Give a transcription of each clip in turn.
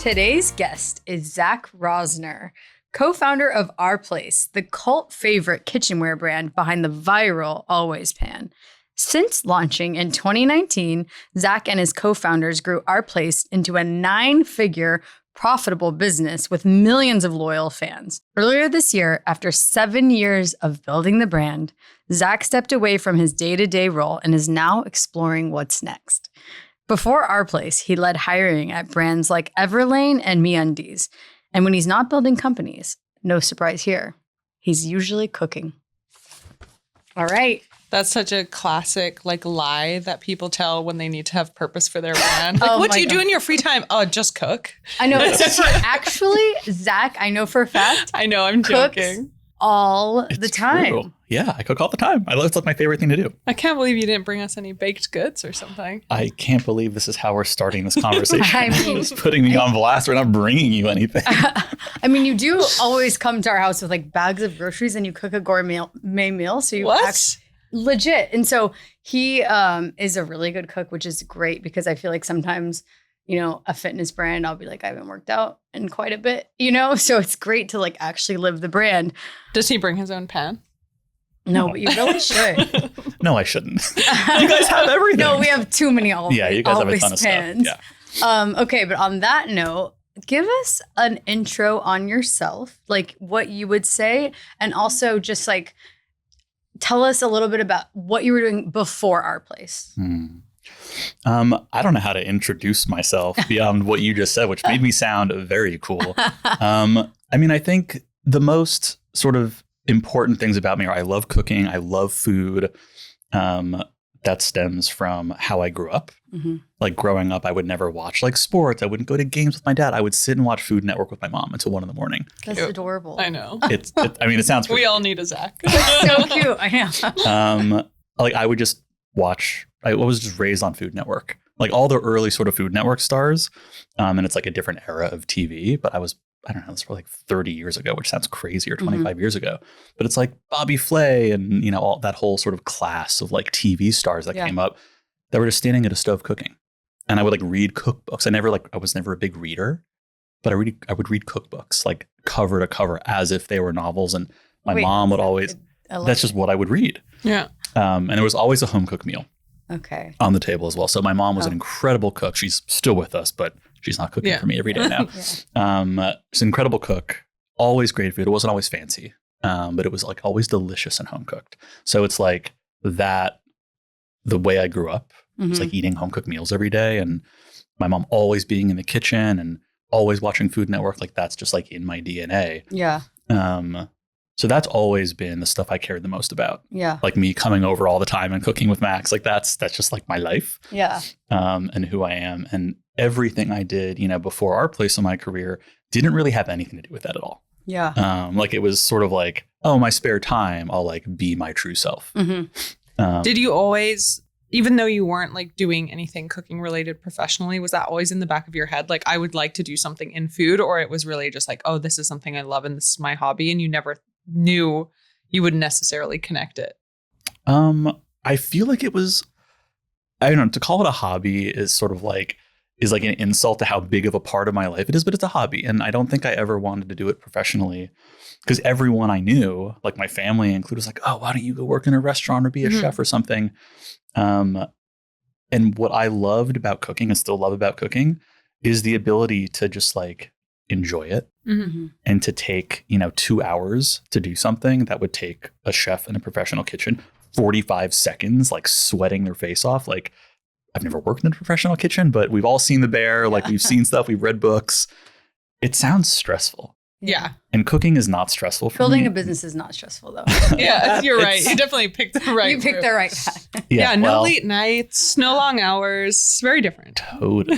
Today's guest is Zach Rosner, co-founder of Our Place, the cult favorite kitchenware brand behind the viral Always Pan. Since launching in 2019, Zach and his co-founders grew Our Place into a 9-figure profitable business with millions of loyal fans. Earlier this year, after 7 years of building the brand, Zach stepped away from his day-to-day role and is now exploring what's next. Before Our Place, he led hiring at brands like Everlane and MeUndies. And when he's not building companies, no surprise here, he's usually cooking. All right. That's such a classic lie that people tell when they need to have purpose for their brand. What do you do in your free time? Oh, just cook. I know. Actually, Zach, I know for a fact. I know, I'm joking. All the time. True. Yeah, I cook all the time. It's like my favorite thing to do. I can't believe you didn't bring us any baked goods or something. I can't believe this is how we're starting this conversation. I mean, it's putting me on blast. We're not bringing you anything. I mean, you do always come to our house with bags of groceries and you cook a gourmet meal. So you legit. And so he is a really good cook, which is great because I feel like sometimes, a fitness brand, I'll be like, I haven't worked out in quite a bit, so it's great to actually live the brand. Does he bring his own pan? No, but you really should. No, I shouldn't. You guys have everything. No, we have too many Always. Yeah, you guys have a ton of pans. stuff. Yeah. Okay, but on that note, give us an intro on yourself, what you would say, and also just tell us a little bit about what you were doing before Our Place. I don't know how to introduce myself beyond what you just said, which made me sound very cool. I think the most sort of important things about me are I love cooking. I love food. That stems from how I grew up. Mm-hmm. Growing up, I would never watch sports. I wouldn't go to games with my dad. I would sit and watch Food Network with my mom until 1 a.m. That's adorable. I know. It sounds pretty We all need a Zach. So cute. I know. I would just watch. I was just raised on Food Network, all the early sort of Food Network stars. And it's a different era of TV, but I don't know, it's probably 30 years ago, which sounds crazy, or 25 years ago. But it's Bobby Flay and, all that whole sort of class of TV stars that came up that were just standing at a stove cooking. And I would read cookbooks. I was never a big reader, but I would read cookbooks cover to cover as if they were novels. And my mom would always, that's just what I would read. Yeah. And there was always a home cooked meal. Okay. On the table as well. So my mom was an incredible cook. She's still with us, but she's not cooking for me every day now. She's an incredible cook. Always great food. It wasn't always fancy, but it was always delicious and home cooked. So it's that. The way I grew up, it's eating home cooked meals every day, and my mom always being in the kitchen and always watching Food Network. That's just in my DNA. Yeah. So that's always been the stuff I cared the most about. Yeah. Me coming over all the time and cooking with Max. That's just my life. Yeah. And who I am. And everything I did, before Our Place in my career didn't really have anything to do with that at all. Yeah. It was sort of my spare time, I'll be my true self. Mm-hmm. Did you always, even though you weren't doing anything cooking related professionally, was that always in the back of your head? I would like to do something in food, or it was really just oh, this is something I love and this is my hobby, and you never knew you would necessarily connect it? I feel it was, I don't know, to call it a hobby is sort of is an insult to how big of a part of my life it is, but it's a hobby. And I don't think I ever wanted to do it professionally because everyone I knew, my family included, was oh, why don't you go work in a restaurant or be a chef or something? And what I loved about cooking and still love about cooking is the ability to just enjoy it and to take, 2 hours to do something that would take a chef in a professional kitchen 45 seconds, sweating their face off. I've never worked in a professional kitchen, but we've all seen The Bear. We've seen stuff, we've read books. It sounds stressful. Yeah. And cooking is not stressful for Building me. a business is not stressful, though. Yeah, you're right. You definitely picked the right You picked the right path. Yeah, no late nights, no long hours. It's very different. Totally.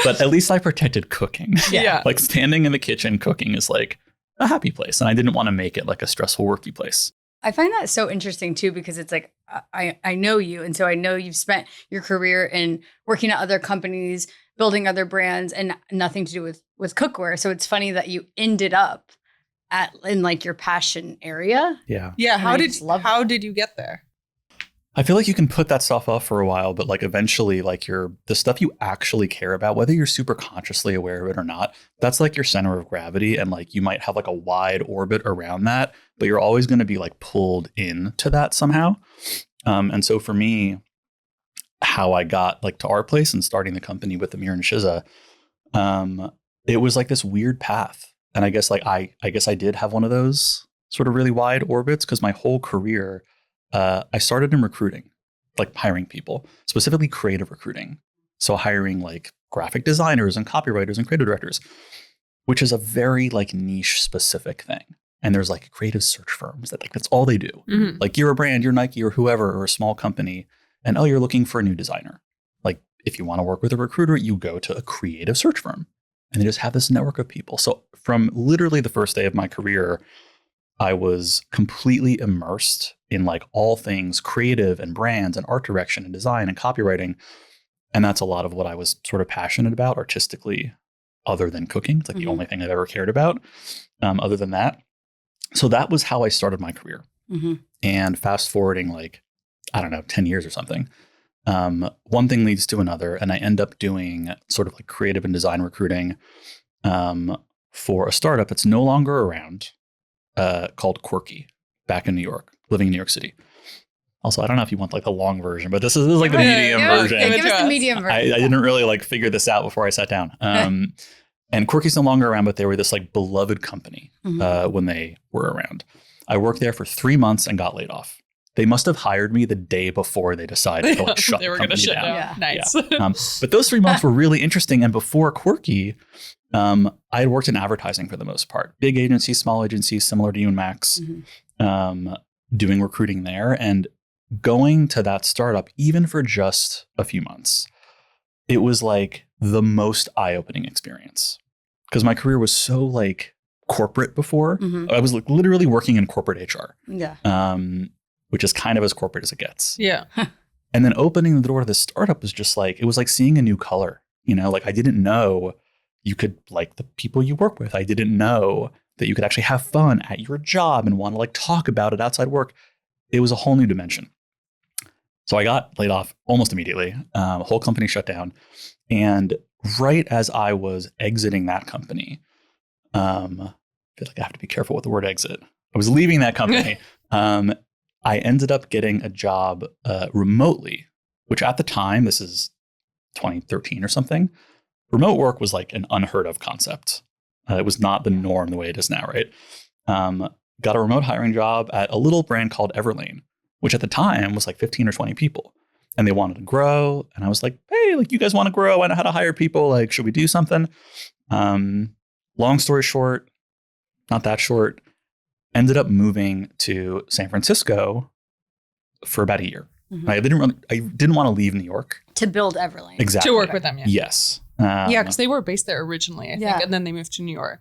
But at least I protected cooking. Yeah. Standing in the kitchen cooking is a happy place. And I didn't want to make it a stressful worky place. I find that so interesting too, because it's I know you. And so I know you've spent your career in working at other companies, building other brands, and nothing to do with cookware. So it's funny that you ended up in your passion area. Yeah. Yeah. How did you get there? I feel like you can put that stuff off for a while, but like eventually like the stuff you actually care about, whether you're super consciously aware of it or not, that's like your center of gravity. And like you might have like a wide orbit around that, but you're always going to be like pulled into that somehow. And so for me, how I got like to our place and starting the company with Amir and Shiza, it was like this weird path. And I guess like I guess I did have one of those sort of really wide orbits because my whole career, I started in recruiting, like hiring people, specifically creative recruiting. So hiring like graphic designers and copywriters and creative directors, which is a very like niche specific thing. And there's like creative search firms that like that's all they do. Mm-hmm. Like you're a brand, you're Nike or whoever, or a small company, and you're looking for a new designer. Like if you want to work with a recruiter, you go to a creative search firm, and they just have this network of people. So from literally the first day of my career, I was completely immersed in like all things creative and brands and art direction and design and copywriting. And that's a lot of what I was sort of passionate about artistically, other than cooking. It's like the only thing I've ever cared about other than that. So that was how I started my career. And fast forwarding like, I don't know, 10 years or something. One thing leads to another. And I end up doing sort of like creative and design recruiting for a startup that's no longer around. Called Quirky, back in New York, living in New York City. Also, I don't know if you want like the long version, but this is like the medium version. Give us the medium version. I didn't really like figure this out before I sat down. And Quirky's no longer around, but they were this like beloved company when they were around. I worked there for 3 months and got laid off. They must have hired me the day before they decided to like shut they the were going to company shut down. Yeah. Nice. Yeah. But those 3 months were really interesting. And before Quirky, I had worked in advertising for the most part. Big agencies, small agencies, similar to you and Max, doing recruiting there. And going to that startup, even for just a few months, it was like the most eye-opening experience. Because my career was so like corporate before. I was like literally working in corporate HR. Yeah. Which is kind of as corporate as it gets. Yeah. And then opening the door to this startup was just like, it was like seeing a new color, you know, like I didn't know you could like the people you work with. I didn't know that you could actually have fun at your job and want to like talk about it outside work. It was a whole new dimension. So I got laid off almost immediately. Whole company shut down. And right as I was exiting that company, I feel like I have to be careful with the word exit. I was leaving that company. I ended up getting a job remotely, which at the time, this is 2013 or something, remote work was like an unheard of concept. It was not the norm the way it is now, right? Got a remote hiring job at a little brand called Everlane, which at the time was like 15 or 20 people. And they wanted to grow. And I was like, hey, like you guys want to grow? I know how to hire people. Like, should we do something? Long story short, not that short, ended up moving to San Francisco for about a year. I didn't want to leave New York. To build Everlane. Exactly. To work with them, yeah. Yes. Yeah, because they were based there originally, I think, Yeah. and then they moved to New York.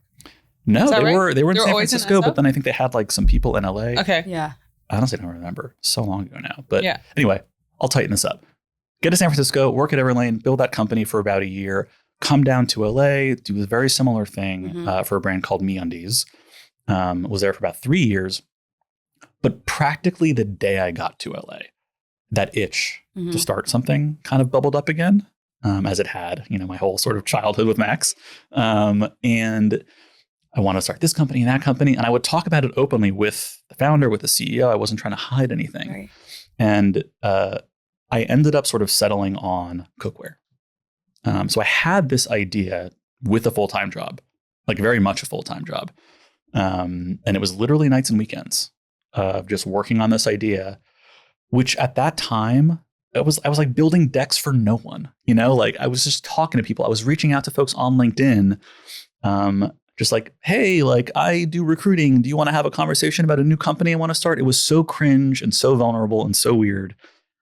No, they right? were in They were San always in Francisco, SF? but then I think they had like some people in LA. Okay. Yeah. I honestly don't remember. So long ago now. But Yeah. anyway, I'll tighten this up. Get to San Francisco, work at Everlane, build that company for about a year, come down to LA, do a very similar thing for a brand called MeUndies. Was there for about 3 years. But practically the day I got to LA, that itch to start something kind of bubbled up again, as it had, you know, my whole sort of childhood with Max. And I want to start this company and that company. And I would talk about it openly with the founder, with the CEO. I wasn't trying to hide anything. Right. And I ended up sort of settling on cookware. So I had this idea with a full-time job, like very much a full-time job. And it was literally nights and weekends of just working on this idea, which at that time, I was like building decks for no one, you know, like I was just talking to people. I was reaching out to folks on LinkedIn, just like, hey, like I do recruiting. Do you want to have a conversation about a new company I want to start? It was so cringe and so vulnerable and so weird.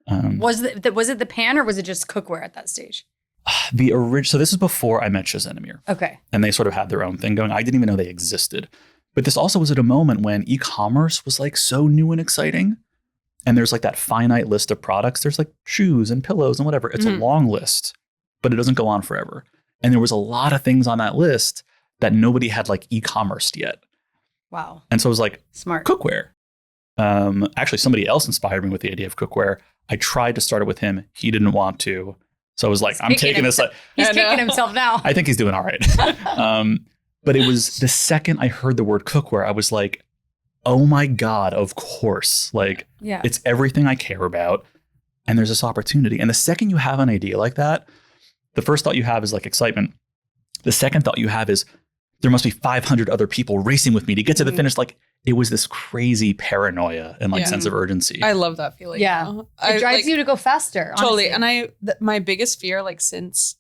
Was it the pan or was it just cookware at that stage? So this is before I met Shiza and Amir. Okay. And they sort of had their own thing going. I didn't even know they existed. But this also was at a moment when e-commerce was like so new and exciting. And there's like that finite list of products. There's like shoes and pillows and whatever. It's a long list, but it doesn't go on forever. And there was a lot of things on that list that nobody had like e-commerce yet. Wow. And so it was like Smart. cookware. Actually, somebody else inspired me with the idea of cookware. I tried to start it with him. He didn't want to. So I was like, I'm taking this. He's kicking himself now. I think he's doing all right. But it was the second I heard the word cookware, I was like, oh my God, of course. Like, it's everything I care about. And there's this opportunity. And the second you have an idea like that, the first thought you have is like excitement. The second thought you have is there must be 500 other people racing with me to get to the finish. Like, it was this crazy paranoia and like sense of urgency. I love that feeling. Yeah. Now. It drives you to go faster. Totally. Honestly. And my biggest fear, like since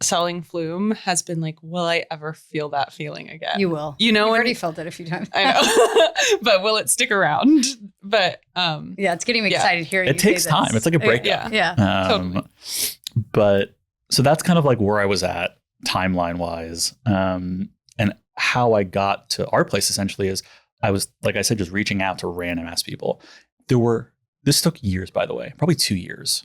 selling Flume, has been like, will I ever feel that feeling again? You will. You know, I've already felt it a few times. I know. But will it stick around? But yeah, it's getting me excited hearing it takes time. It's like a breakout. Yeah. Totally. But so that's kind of like where I was at timeline wise. And how I got to our place essentially is I was, like I said, just reaching out to random ass people. This took years, by the way, probably 2 years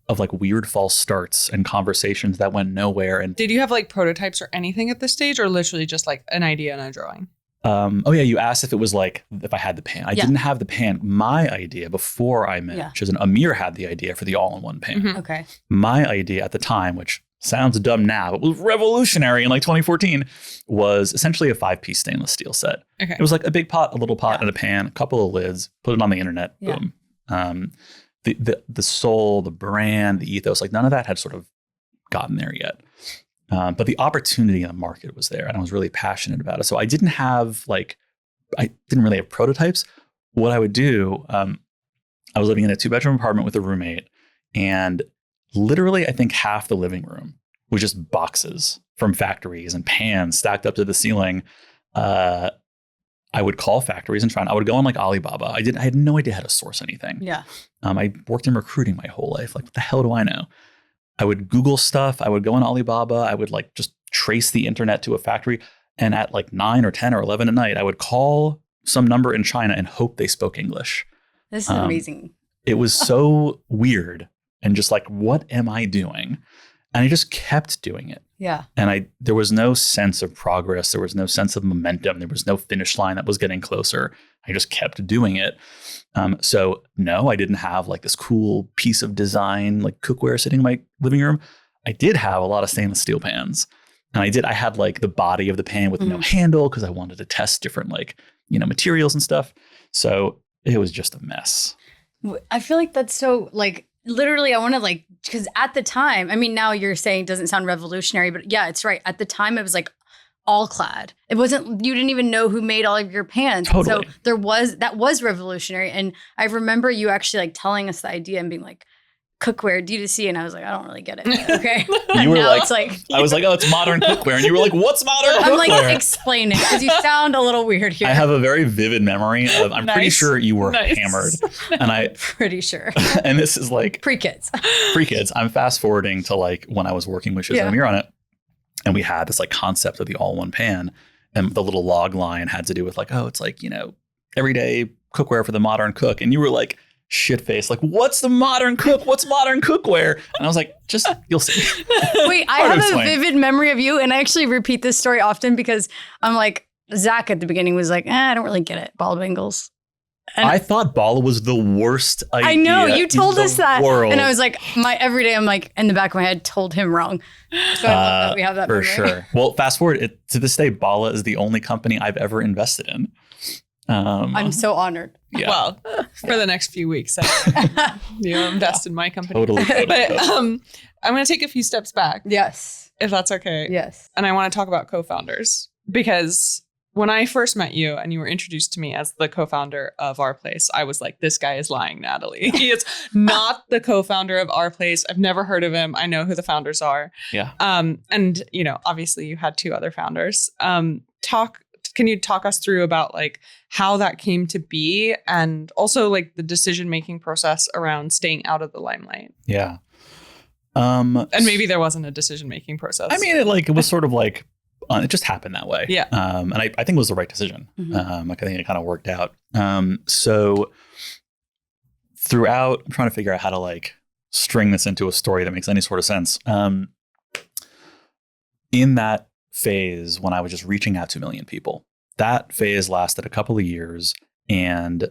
of like weird false starts and conversations that went nowhere. And did you have like prototypes or anything at this stage, or literally just like an idea and a drawing? Oh yeah, you asked if it was like if I had the pan. I didn't have the pan. My idea before I met, which is Amir had the idea for the all-in-one pan. Okay. My idea at the time, which sounds dumb now, but was revolutionary in like 2014, was essentially a 5-piece stainless steel set. Okay. It was like a big pot, a little pot, and a pan, a couple of lids, put it on the internet, boom. The soul, the brand, the ethos, like none of that had sort of gotten there yet. But the opportunity in the market was there, and I was really passionate about it. So I didn't really have prototypes. What I would do, I was living in a 2-bedroom apartment with a roommate, and literally I think half the living room was just boxes from factories and pans stacked up to the ceiling. I would call factories and I would go on like Alibaba. I had no idea how to source anything. Yeah. I worked in recruiting my whole life. Like, what the hell do I know? I would Google stuff. I would go on Alibaba. I would like just trace the internet to a factory. And at like 9 or 10 or 11 at night, I would call some number in China and hope they spoke English. This is amazing. It was so weird and just like, what am I doing? And I just kept doing it. Yeah. And there was no sense of progress. There was no sense of momentum. There was no finish line that was getting closer. I just kept doing it. So no, I didn't have like this cool piece of design, like cookware sitting in my living room. I did have a lot of stainless steel pans. And I had like the body of the pan with no handle because I wanted to test different like, materials and stuff. So it was just a mess. I feel like that's so like, literally, I want to like, because at the time, I mean, now you're saying it doesn't sound revolutionary, but yeah, it's right. At the time, it was like all clad. It wasn't, you didn't even know who made all of your pans. Totally. So that was revolutionary. And I remember you actually like telling us the idea and being like, cookware, D2C. And I was like, I don't really get it. Okay. You were like, it's like, I was like, oh, it's modern cookware. And you were like, what's modern cookware? I'm like, explain it because you sound a little weird here. I have a very vivid memory of, I'm pretty sure you were hammered. And pretty sure. And this is like pre-kids. I'm fast forwarding to like when I was working with Shiz and Amir on it. And we had this like concept of the all-in-one pan. And the little log line had to do with like, oh, it's like, everyday cookware for the modern cook. And you were like, shit face, like, what's the modern cook? What's modern cookware? And I was like, you'll see. Wait, I have a vivid memory of you, and I actually repeat this story often because I'm like, Zach at the beginning was like, I don't really get it, ball bangles. And I thought Bala was the worst idea. I know, you told us that. World. And I was like, every day I'm like, in the back of my head, told him wrong. So I love that we have that for memory. sure. Well, fast forward, to this day, Bala is the only company I've ever invested in. I'm so honored. Yeah. Well, for the next few weeks, you invest in my company. Totally. But I'm going to take a few steps back. Yes. If that's okay. Yes. And I want to talk about co-founders because when I first met you and you were introduced to me as the co-founder of Our Place, I was like, this guy is lying, Natalie. He is not the co-founder of Our Place. I've never heard of him. I know who the founders are. Yeah. And, obviously you had 2 other founders. Can you talk us through about like how that came to be and also like the decision-making process around staying out of the limelight? Yeah. And maybe there wasn't a decision-making process. I mean, it was sort of like, it just happened that way. Yeah. And I think it was the right decision. I think it kind of worked out. So throughout, I'm trying to figure out how to like string this into a story that makes any sort of sense. In that phase when I was just reaching out to a million people, that phase lasted a couple of years, and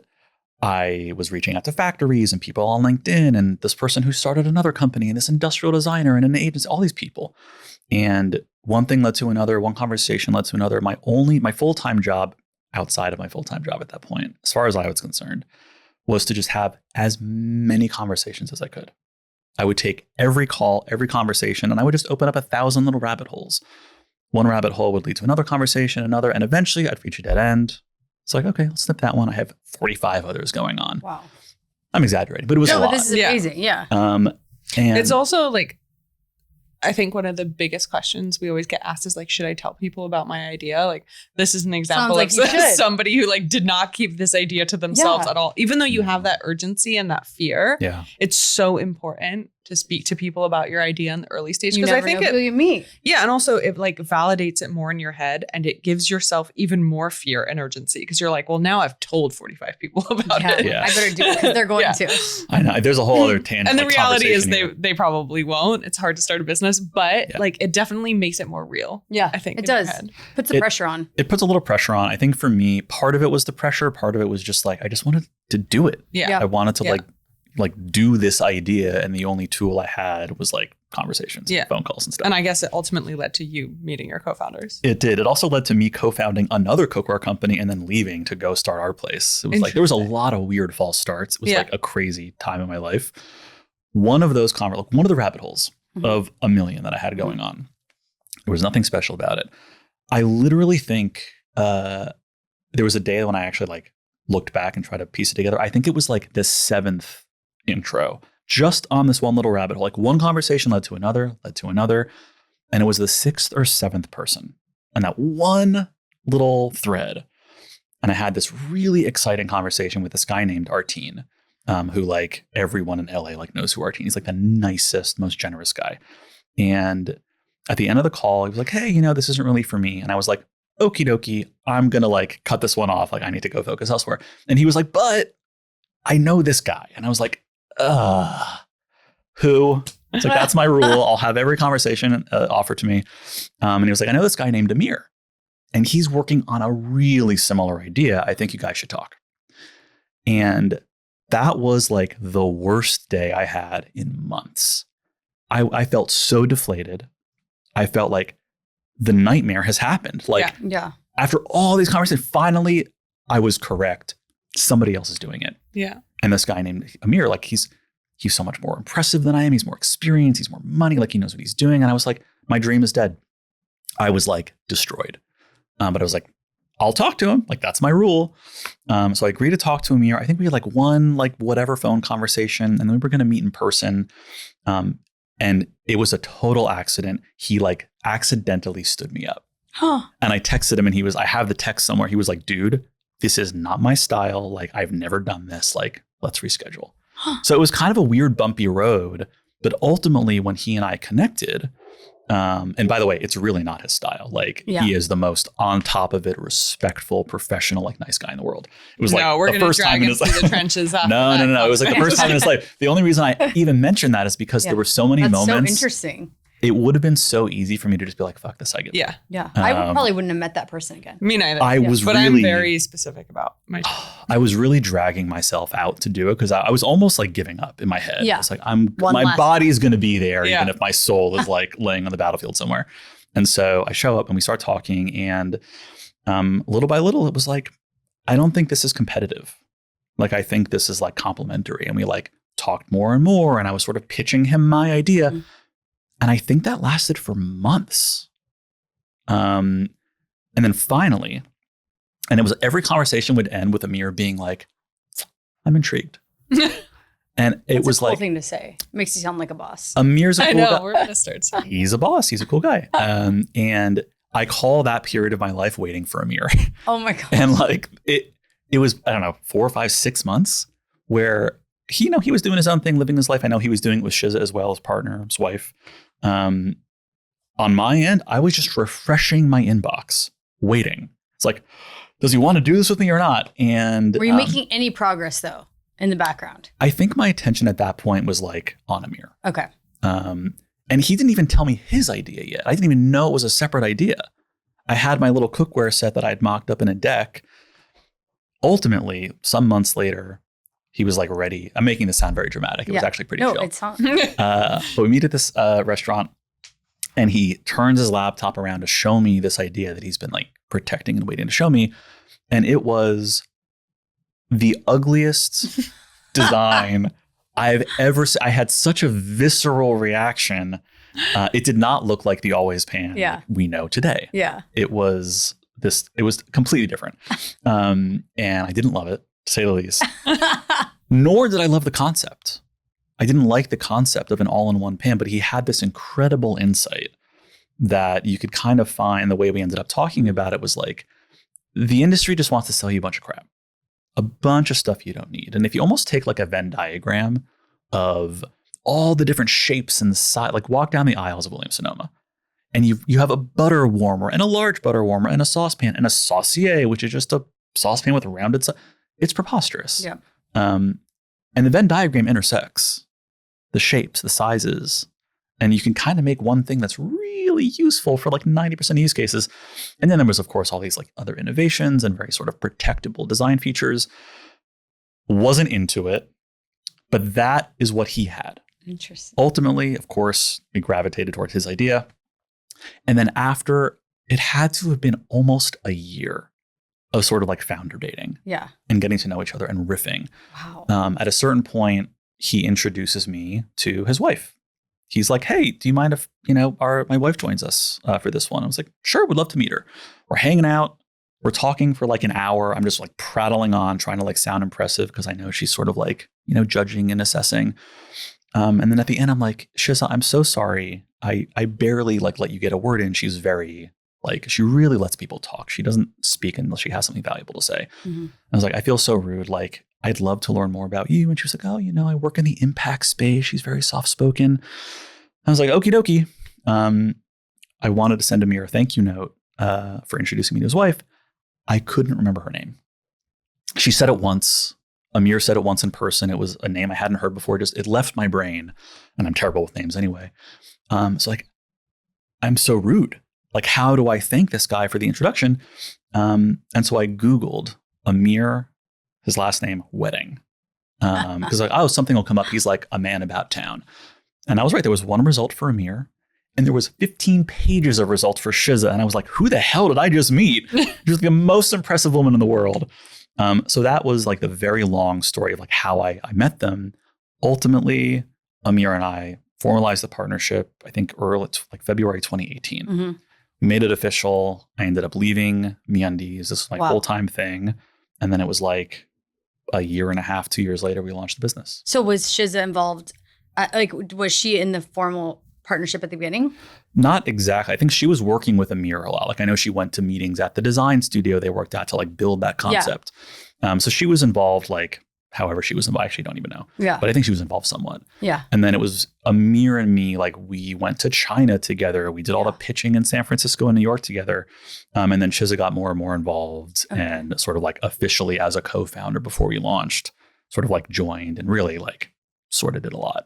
I was reaching out to factories and people on LinkedIn and this person who started another company and this industrial designer and an agency, all these people. And one thing led to another, one conversation led to another. My full-time job outside of my full-time job at that point, as far as I was concerned, was to just have as many conversations as I could. I would take every call, every conversation, and I would just open up 1,000 little rabbit holes. One rabbit hole would lead to another conversation, another, and eventually I'd reach a dead end. It's like, okay, let's snip that one. I have 45 others going on. Wow. I'm exaggerating, but it was a lot. But this is amazing. Yeah. And It's also like, I think one of the biggest questions we always get asked is like, should I tell people about my idea? Like, this is an example Sounds of like you should. somebody who like did not keep this idea to themselves Yeah. at all. Even though you have that urgency and that fear, yeah, it's so important to speak to people about your idea in the early stage. You Because I never think know who you meet. yeah, and also it like validates it more in your head and it gives yourself even more fear and urgency because you're like, well, now I've told 45 people about it. Yeah. I better do it because they're going Yeah. to. I know. There's a whole other tangent. And the like, reality is conversation they probably won't. It's hard to start a business, but Yeah. like it definitely makes it more real. Yeah, I think it in your does. head. Puts the pressure on. It puts a little pressure on. I think for me, part of it was the pressure. Part of it was just like, I just wanted to do it. Yeah. I wanted to Yeah. like do this idea. And the only tool I had was like conversations, Yeah. phone calls and stuff. And I guess it ultimately led to you meeting your co-founders. It did. It also led to me co-founding another cookware company and then leaving to go start our place. It was like, there was a lot of weird false starts. It was Yeah. like a crazy time in my life. One of those, one of the rabbit holes of a million that I had going on. There was nothing special about it. I literally think there was a day when I actually like looked back and tried to piece it together. I think it was like the 7th intro, just on this one little rabbit hole. Like one conversation led to another. And it was the 6th or 7th person. And that one little thread. And I had this really exciting conversation with this guy named Artine, who like everyone in LA like knows who Artine. He's like the nicest, most generous guy. And at the end of the call, he was like, hey, this isn't really for me. And I was like, okie dokie, I'm going to like cut this one off. Like I need to go focus elsewhere. And he was like, but I know this guy. And I was like, who? It's like, that's my rule. I'll have every conversation offered to me. And he was like, I know this guy named Amir. And he's working on a really similar idea. I think you guys should talk. And that was like the worst day I had in months. I felt so deflated. I felt like the nightmare has happened. Like Yeah. after all these conversations, finally I was correct. Somebody else is doing it. Yeah. And this guy named Amir, like he's so much more impressive than I am. He's more experienced. He's more money. Like he knows what he's doing. And I was like, my dream is dead. I was like destroyed. But I was like, I'll talk to him. Like that's my rule. So I agreed to talk to Amir. I think we had like one like whatever phone conversation, and then we were going to meet in person. And it was a total accident. He like accidentally stood me up. Huh. And I texted him, and I have the text somewhere. He was like, dude, this is not my style. Like I've never done this. Like let's reschedule. So it was kind of a weird bumpy road, but ultimately when he and I connected, and by the way, it's really not his style. Like he is the most on top of it, respectful, professional, like nice guy in the world. It was like we're the going to first time drag in him his through life. the trenches. After No. It was like the first time in his life. The only reason I even mentioned that is because there were so many That's moments. so interesting. It would have been so easy for me to just be like, fuck this, I get Yeah. Yeah. I probably wouldn't have met that person again. Me neither. I was but really, I'm very specific about my I was really dragging myself out to do it because I was almost like giving up in my head. Yeah. It's like One my last body's going to be there Yeah. even if my soul is like laying on the battlefield somewhere. And so I show up and we start talking, and little by little, it was like, I don't think this is competitive. Like, I think this is like complimentary. And we like talked more and more, and I was sort of pitching him my idea. Mm-hmm. And I think that lasted for months. And then finally, and it was every conversation would end with Amir being like, I'm intrigued. And it That's was a cool like, thing to say. Makes you sound like a boss. Amir's a I cool know. guy. We're going to start soon. He's a boss. He's a cool guy. And I call that period of my life waiting for Amir. Oh my god. And like it was, I don't know, 4 or 5, 6 months where he was doing his own thing, living his life. I know he was doing it with Shiza as well, his partner, his wife. On my end, I was just refreshing my inbox, waiting. It's like, does he want to do this with me or not? And Were you making any progress though in the background? I think my attention at that point was like on Amir. Okay. And he didn't even tell me his idea yet. I didn't even know it was a separate idea. I had my little cookware set that I'd mocked up in a deck. Ultimately, some months later, he was like ready. I'm making this sound very dramatic. It was actually pretty chill. It's not. But we meet at this restaurant, and he turns his laptop around to show me this idea that he's been like protecting and waiting to show me. And it was the ugliest design I've ever seen. I had such a visceral reaction. It did not look like the Always Pan we know today. Yeah. It was completely different. And I didn't love it, to say the least. Nor did I love the concept. I didn't like the concept of an all-in-one pan, but he had this incredible insight that you could kind of find. The way we ended up talking about it was like, the industry just wants to sell you a bunch of crap, a bunch of stuff you don't need. And if you almost take like a Venn diagram of all the different shapes and the size, like walk down the aisles of Williams-Sonoma, and you have a butter warmer and a large butter warmer and a saucepan and a saucier, which is just a saucepan with a rounded side. It's preposterous. Yeah. And the Venn diagram intersects the shapes, the sizes, and you can kind of make one thing that's really useful for like 90% of use cases. And then there was, of course, all these like other innovations and very sort of protectable design features. Wasn't into it, but that is what he had. Interesting. Ultimately, of course, we gravitated towards his idea. And then after, it had to have been almost a year of sort of like founder dating. Yeah. And getting to know each other and riffing. Wow. At a certain point, he introduces me to his wife. He's like, hey, do you mind if, my wife joins us for this one? I was like, sure, would love to meet her. We're hanging out. We're talking for like an hour. I'm just like prattling on, trying to like sound impressive because I know she's sort of like, judging and assessing. And then at the end, I'm like, Shiza, I'm so sorry. I barely like let you get a word in. She's very like, she really lets people talk. She doesn't speak unless she has something valuable to say. Mm-hmm. I was like, I feel so rude. Like, I'd love to learn more about you. And she was like, oh, I work in the impact space. She's very soft-spoken. I was like, okie dokie. I wanted to send Amir a thank you note for introducing me to his wife. I couldn't remember her name. She said it once. Amir said it once in person. It was a name I hadn't heard before. It left my brain. And I'm terrible with names anyway. So like, I'm so rude. Like, how do I thank this guy for the introduction? And so I Googled Amir, his last name, wedding. Because like, oh, something will come up. He's like a man about town. And I was right. There was one result for Amir. And there was 15 pages of results for Shiza. And I was like, who the hell did I just meet? She was the most impressive woman in the world. So that was like the very long story of like how I met them. Ultimately, Amir and I formalized the partnership, I think early, like February 2018. Mm-hmm. We made it official. I ended up leaving MeUndies. This was my full-time thing. And then it was like a year and a half, 2 years later, we launched the business. So was Shiza involved? Was she in the formal partnership at the beginning? Not exactly. I think she was working with Amir a lot. Like I know she went to meetings at the design studio they worked at to like build that concept. Yeah. So she was involved like however she was involved. I actually don't even know. Yeah. But I think she was involved somewhat. Yeah. And then it was Amir and me, like we went to China together. We did all the pitching in San Francisco and New York together. And then Shiza got more and more involved and sort of like officially as a co-founder before we launched, sort of like joined and really like sort of did a lot.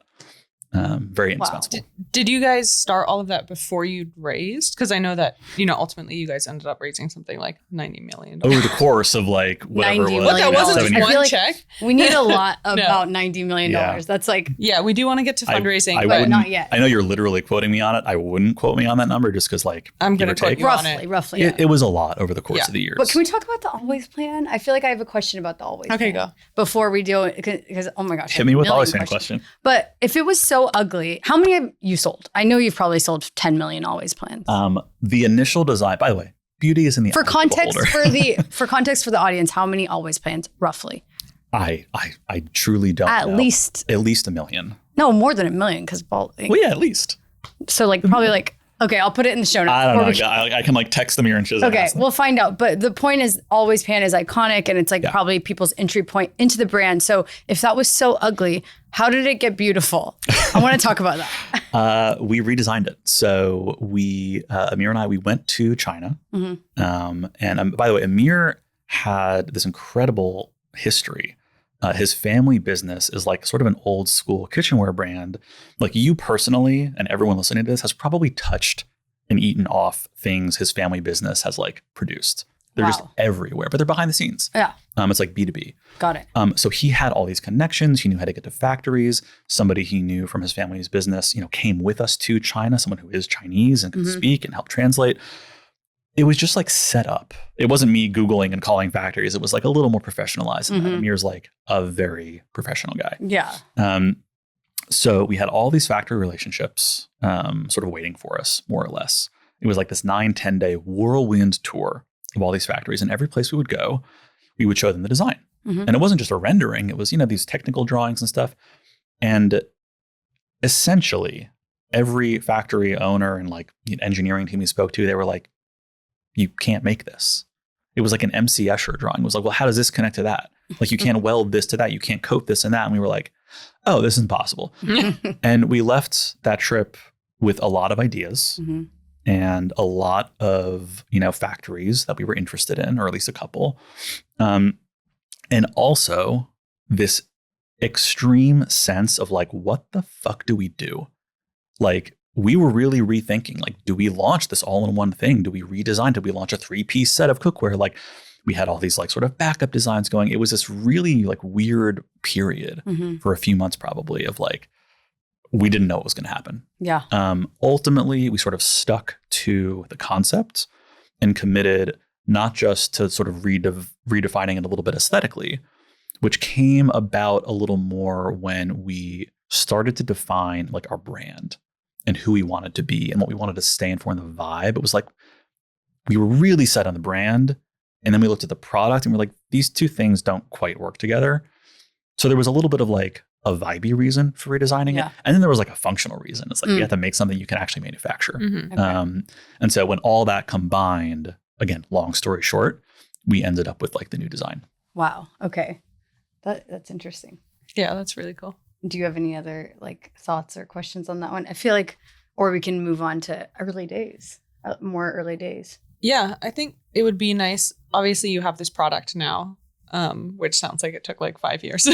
Very indispensable. Did you guys start all of that before you'd raised? Because I know that, ultimately you guys ended up raising something like $90 million. Over the course of like whatever it was. But that wasn't just one like check. We need a lot about $90 million. Yeah. That's like... Yeah, we do want to get to fundraising, but not yet. I know you're literally quoting me on it. I wouldn't quote me on that number just because like... I'm going to quote you on it. Roughly. It was a lot over the course of the years. But can we talk about the Always plan? I feel like I have a question about the Always plan. Okay, go. Before we do it, because oh my gosh. Hit me with the Always plan question. But if it was so ugly, how many have you sold? I know you've probably sold 10 million Always plans. The initial design, by the way, beauty is in the for context for context for the audience, how many Always plans roughly? I truly don't know. At least $1 million. No, more than $1 million because well, yeah, at least. So like probably like okay, I'll put it in the show notes. I don't know. I can like text them here and Shiza. Okay, we'll find out. But the point is, Always Pan is iconic, and it's like probably people's entry point into the brand. So if that was so ugly, how did it get beautiful? I want to talk about that. We redesigned it. So Amir and I, we went to China. Mm-hmm. And by the way, Amir had this incredible history. His family business is like sort of an old school kitchenware brand. Like you personally, and everyone listening to this has probably touched and eaten off things his family business has like produced. They're just everywhere, but they're behind the scenes. Yeah. It's like B2B. Got it. So he had all these connections. He knew how to get to factories. Somebody he knew from his family's business, came with us to China, someone who is Chinese and could speak and help translate. It was just like set up. It wasn't me Googling and calling factories. It was like a little more professionalized. And Amir's like a very professional guy. Yeah. So we had all these factory relationships sort of waiting for us, more or less. It was like this 9-10 day whirlwind tour of all these factories. And every place we would go, we would show them the design. And it wasn't just a rendering. It was, these technical drawings and stuff. And essentially, every factory owner and like engineering team we spoke to, they were like, you can't make this. It was like an MC Escher drawing. It was like, well, how does this connect to that? Like, you can't weld this to that. You can't coat this and that. And we were like, oh, this is impossible. And we left that trip with a lot of ideas and a lot of, factories that we were interested in, or at least a couple. And also this extreme sense of like, what the fuck do we do? Like, we were really rethinking, like, do we launch this all-in-one thing? Do we redesign? Do we launch a 3-piece set of cookware? Like, we had all these like sort of backup designs going. It was this really like weird period for a few months probably of like, we didn't know what was going to happen. Yeah. Ultimately, we sort of stuck to the concept and committed not just to sort of redefining it a little bit aesthetically, which came about a little more when we started to define like our brand and who we wanted to be and what we wanted to stand for in the vibe. It was like, we were really set on the brand. And then we looked at the product and we're like, these two things don't quite work together. So there was a little bit of like a vibey reason for redesigning it. And then there was like a functional reason. It's like, you have to make something you can actually manufacture. Okay. And so when all that combined, again, long story short, we ended up with like the new design. Wow. Okay. That's interesting. Yeah, that's really cool. Do you have any other like thoughts or questions on that one? I feel like, or we can move on to more early days. Yeah, I think it would be nice. Obviously, you have this product now, which sounds like it took like 5 years.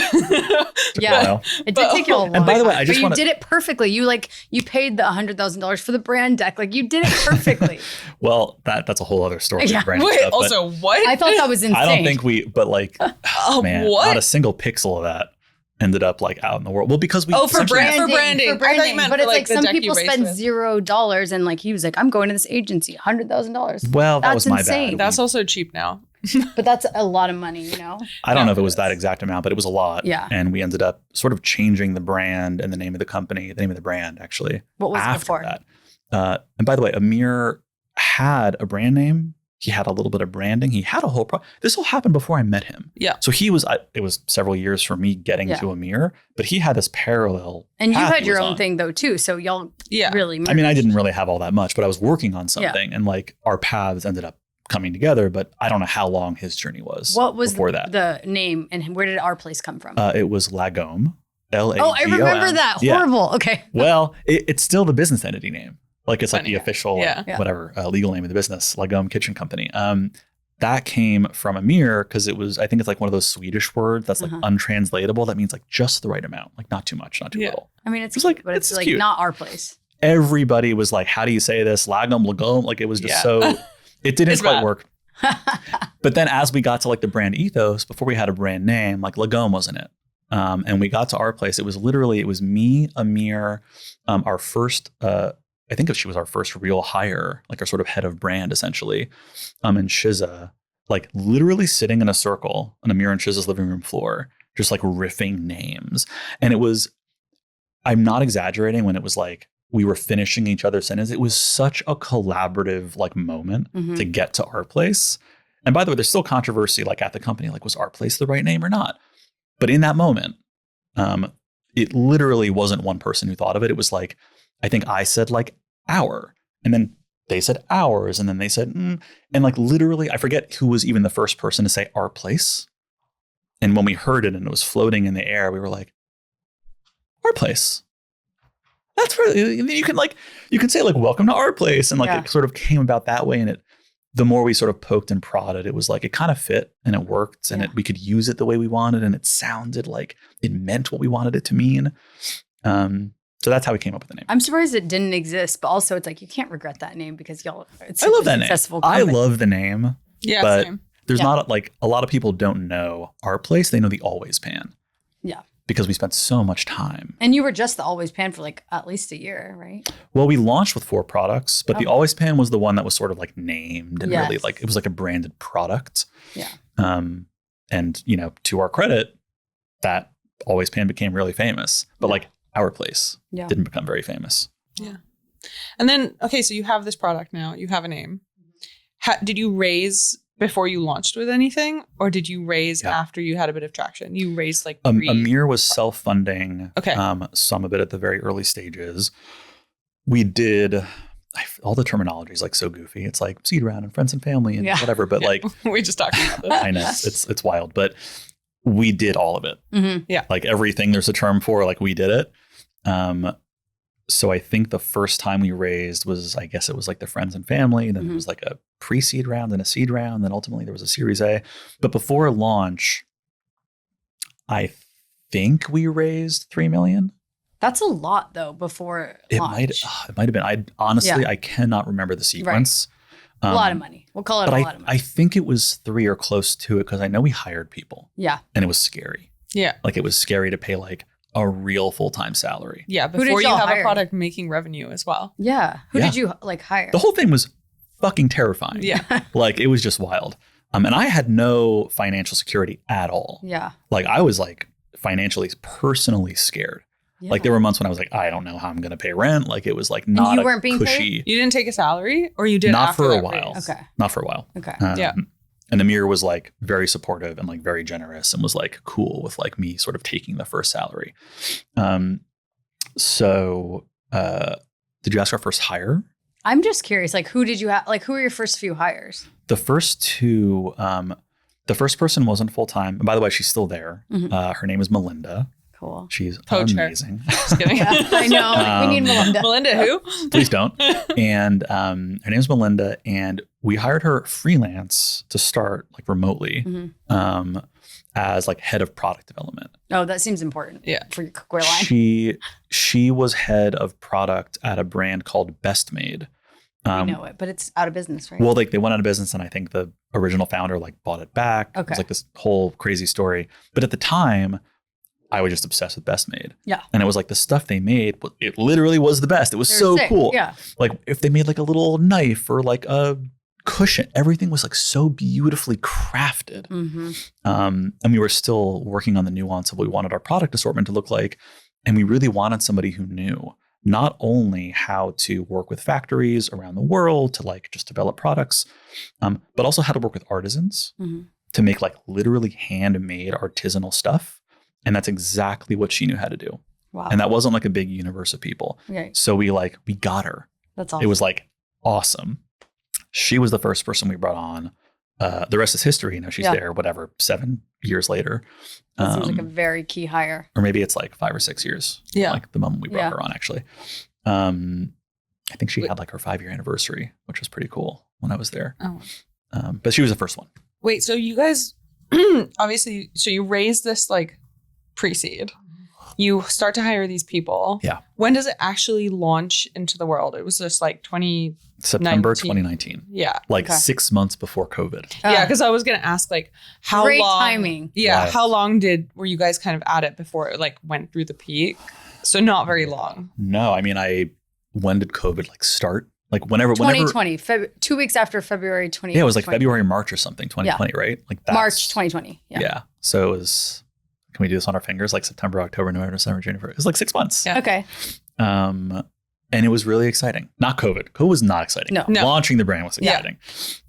Yeah, it did take you a long time. And by the way, I just did it perfectly. You paid the $100,000 for the brand deck. Like, you did it perfectly. Well, that's a whole other story. Yeah. Wait, stuff, also what? I thought that was insane. I don't think but like, man, what? not a single pixel of that ended up like out in the world. Well, because we for branding. I thought you meant but for, it's like some people spend with. $0, and like he was like, I'm going to this agency, $100,000. Well, that was my insane. bad. That's also cheap now. But that's a lot of money, I don't know if it was that exact amount, but it was a lot. Yeah. And we ended up sort of changing the brand and the name of the company, the name of the brand actually. What was after it before? That. And by the way, Amir had a brand name. He had a little bit of branding. He had a whole this all happened before I met him. Yeah. So it was several years for me getting to Amir, but he had this parallel. And you had your own on. thing though too. So y'all really merged. I mean, I didn't really have all that much, but I was working on something and like our paths ended up coming together, but I don't know how long his journey was. What was before that? The name, and where did our place come from? It was Lagom. Lagom. Oh, I remember that. Horrible. Okay. Well, it's still the business entity name. Like, it's like Funny. the official, whatever, legal name of the business, Lagom Kitchen Company. That came from Amir because I think it's like one of those Swedish words that's like untranslatable. That means like just the right amount, like not too much, not too little. I mean, it's cute, like, but it's like cute. not our place. Everybody was like, how do you say this? Lagom. Like, it was just so, it didn't quite work. But then as we got to like the brand ethos, before we had a brand name, like Lagom wasn't it. And we got to our place. It was me, Amir, our first, I think she was our first real hire, like our sort of head of brand essentially. And Shiza, like literally sitting in a circle on Amir and Shiza's living room floor, just like riffing names. And I'm not exaggerating when it was like, we were finishing each other's sentences. It was such a collaborative like moment to get to our place. And by the way, there's still controversy like at the company, like was our place the right name or not? But in that moment, it literally wasn't one person who thought of it. It was like, I think I said like our, and then they said ours, and then they said, and like literally, I forget who was even the first person to say our place. And when we heard it and it was floating in the air, we were like, our place. That's really, you can say like, welcome to our place. And like, it sort of came about that way. And the more we sort of poked and prodded, it was like, it kind of fit and it worked and we could use it the way we wanted. And it sounded like it meant what we wanted it to mean. So that's how we came up with the name. I'm surprised it didn't exist, but also it's like, you can't regret that name because it's I love that name. Company. I love the name. Yeah, but same. there's not like a lot of people don't know our place. They know the Always Pan. Yeah. Because we spent so much time. And you were just the Always Pan for like at least a year, right? Well, we launched with 4 products, but the Always Pan was the one that was sort of like named and really like, it was like a branded product. Yeah. And, you know, to our credit, that Always Pan became really famous, but like our place didn't become very famous. Yeah. And then, okay, so you have this product now, you have a name. Did you raise before you launched with anything, or did you raise after you had a bit of traction? You raised like Amir was self-funding some of it at the very early stages. We did all the terminology is like so goofy. It's like seed round and friends and family and whatever. But like we just talked about this. I know it's wild, but we did all of it. Mm-hmm. Yeah, like everything there's a term for. Like we did it. So I think the first time we raised was, I guess it was like the friends and family. Then there was like a pre-seed round and a seed round. Then ultimately there was a Series A. But before launch, I think we raised $3 million. That's a lot though before launch. It might have been. I honestly, I cannot remember the sequence. Right. A lot of money. We'll call it a lot of money. I think it was 3 or close to it because I know we hired people. Yeah. And it was scary. Yeah. Like it was scary to pay like a real full-time salary. Yeah, before you have a product making revenue as well. Yeah. Who did you like hire? The whole thing was fucking terrifying. Yeah. Like it was just wild. And I had no financial security at all. Yeah. Like I was like financially, personally scared. Yeah. Like there were months when I was like, I don't know how I'm going to pay rent. Like it was like not and you weren't being cushy. Paid? You didn't take a salary, or you did not after for a that while. raise? Okay. Not for a while. Okay. Yeah. And Amir was like very supportive and like very generous and was like cool with like me sort of taking the first salary. So did you ask our first hire? I'm just curious, like who did you have, like who were your first few hires? The first 2, the first person wasn't full-time. And by the way, she's still there. Her name is Melinda. Cool. She's Poach amazing. Just kidding. I know. We need Melinda. Melinda who? Please don't. And her name is Melinda. And we hired her freelance to start like remotely as like head of product development. Oh, that seems important. Yeah. For your cookware line. She was head of product at a brand called Best Made. I know it, but it's out of business, right? Well, like they went out of business and I think the original founder like bought it back. Okay. It was like this whole crazy story. But at the time, I was just obsessed with Best Made. Yeah. And it was like the stuff they made, it literally was the best. It was so sick. cool. Yeah. Like if they made like a little knife or like a cushion, everything was like so beautifully crafted. And we were still working on the nuance of what we wanted our product assortment to look like. And we really wanted somebody who knew not only how to work with factories around the world to like just develop products, but also how to work with artisans to make like literally handmade artisanal stuff. And that's exactly what she knew how to do. Wow. And that wasn't like a big universe of people. Right. So we got her. That's awesome. It was like awesome. She was the first person we brought on. The rest is history. You know, she's there, whatever, 7 years later. That seems like a very key hire. Or maybe it's like 5 or 6 years. Yeah. Like the moment we brought her on, actually. I think she had like her 5-year anniversary, which was pretty cool when I was there. Oh. But she was the first one. Wait, so you guys obviously, so you raised this like pre-seed. You start to hire these people. Yeah. When does it actually launch into the world? It was just like September 2019. Yeah. Like 6 months before COVID. Yeah, because I was going to ask like how great long. timing. Yeah. Right. How long were you guys kind of at it before it like went through the peak? So not very long. No, I mean, when did COVID like start? Like whenever 2020, 2 weeks after February 2020. Yeah, it was like February, March or something, 2020, right? Like March 2020. Yeah. So it was, can we do this on our fingers? Like September, October, November, December, January. It was like 6 months. Yeah. Okay. And it was really exciting. Not COVID. COVID was not exciting. No. Launching the brand was exciting.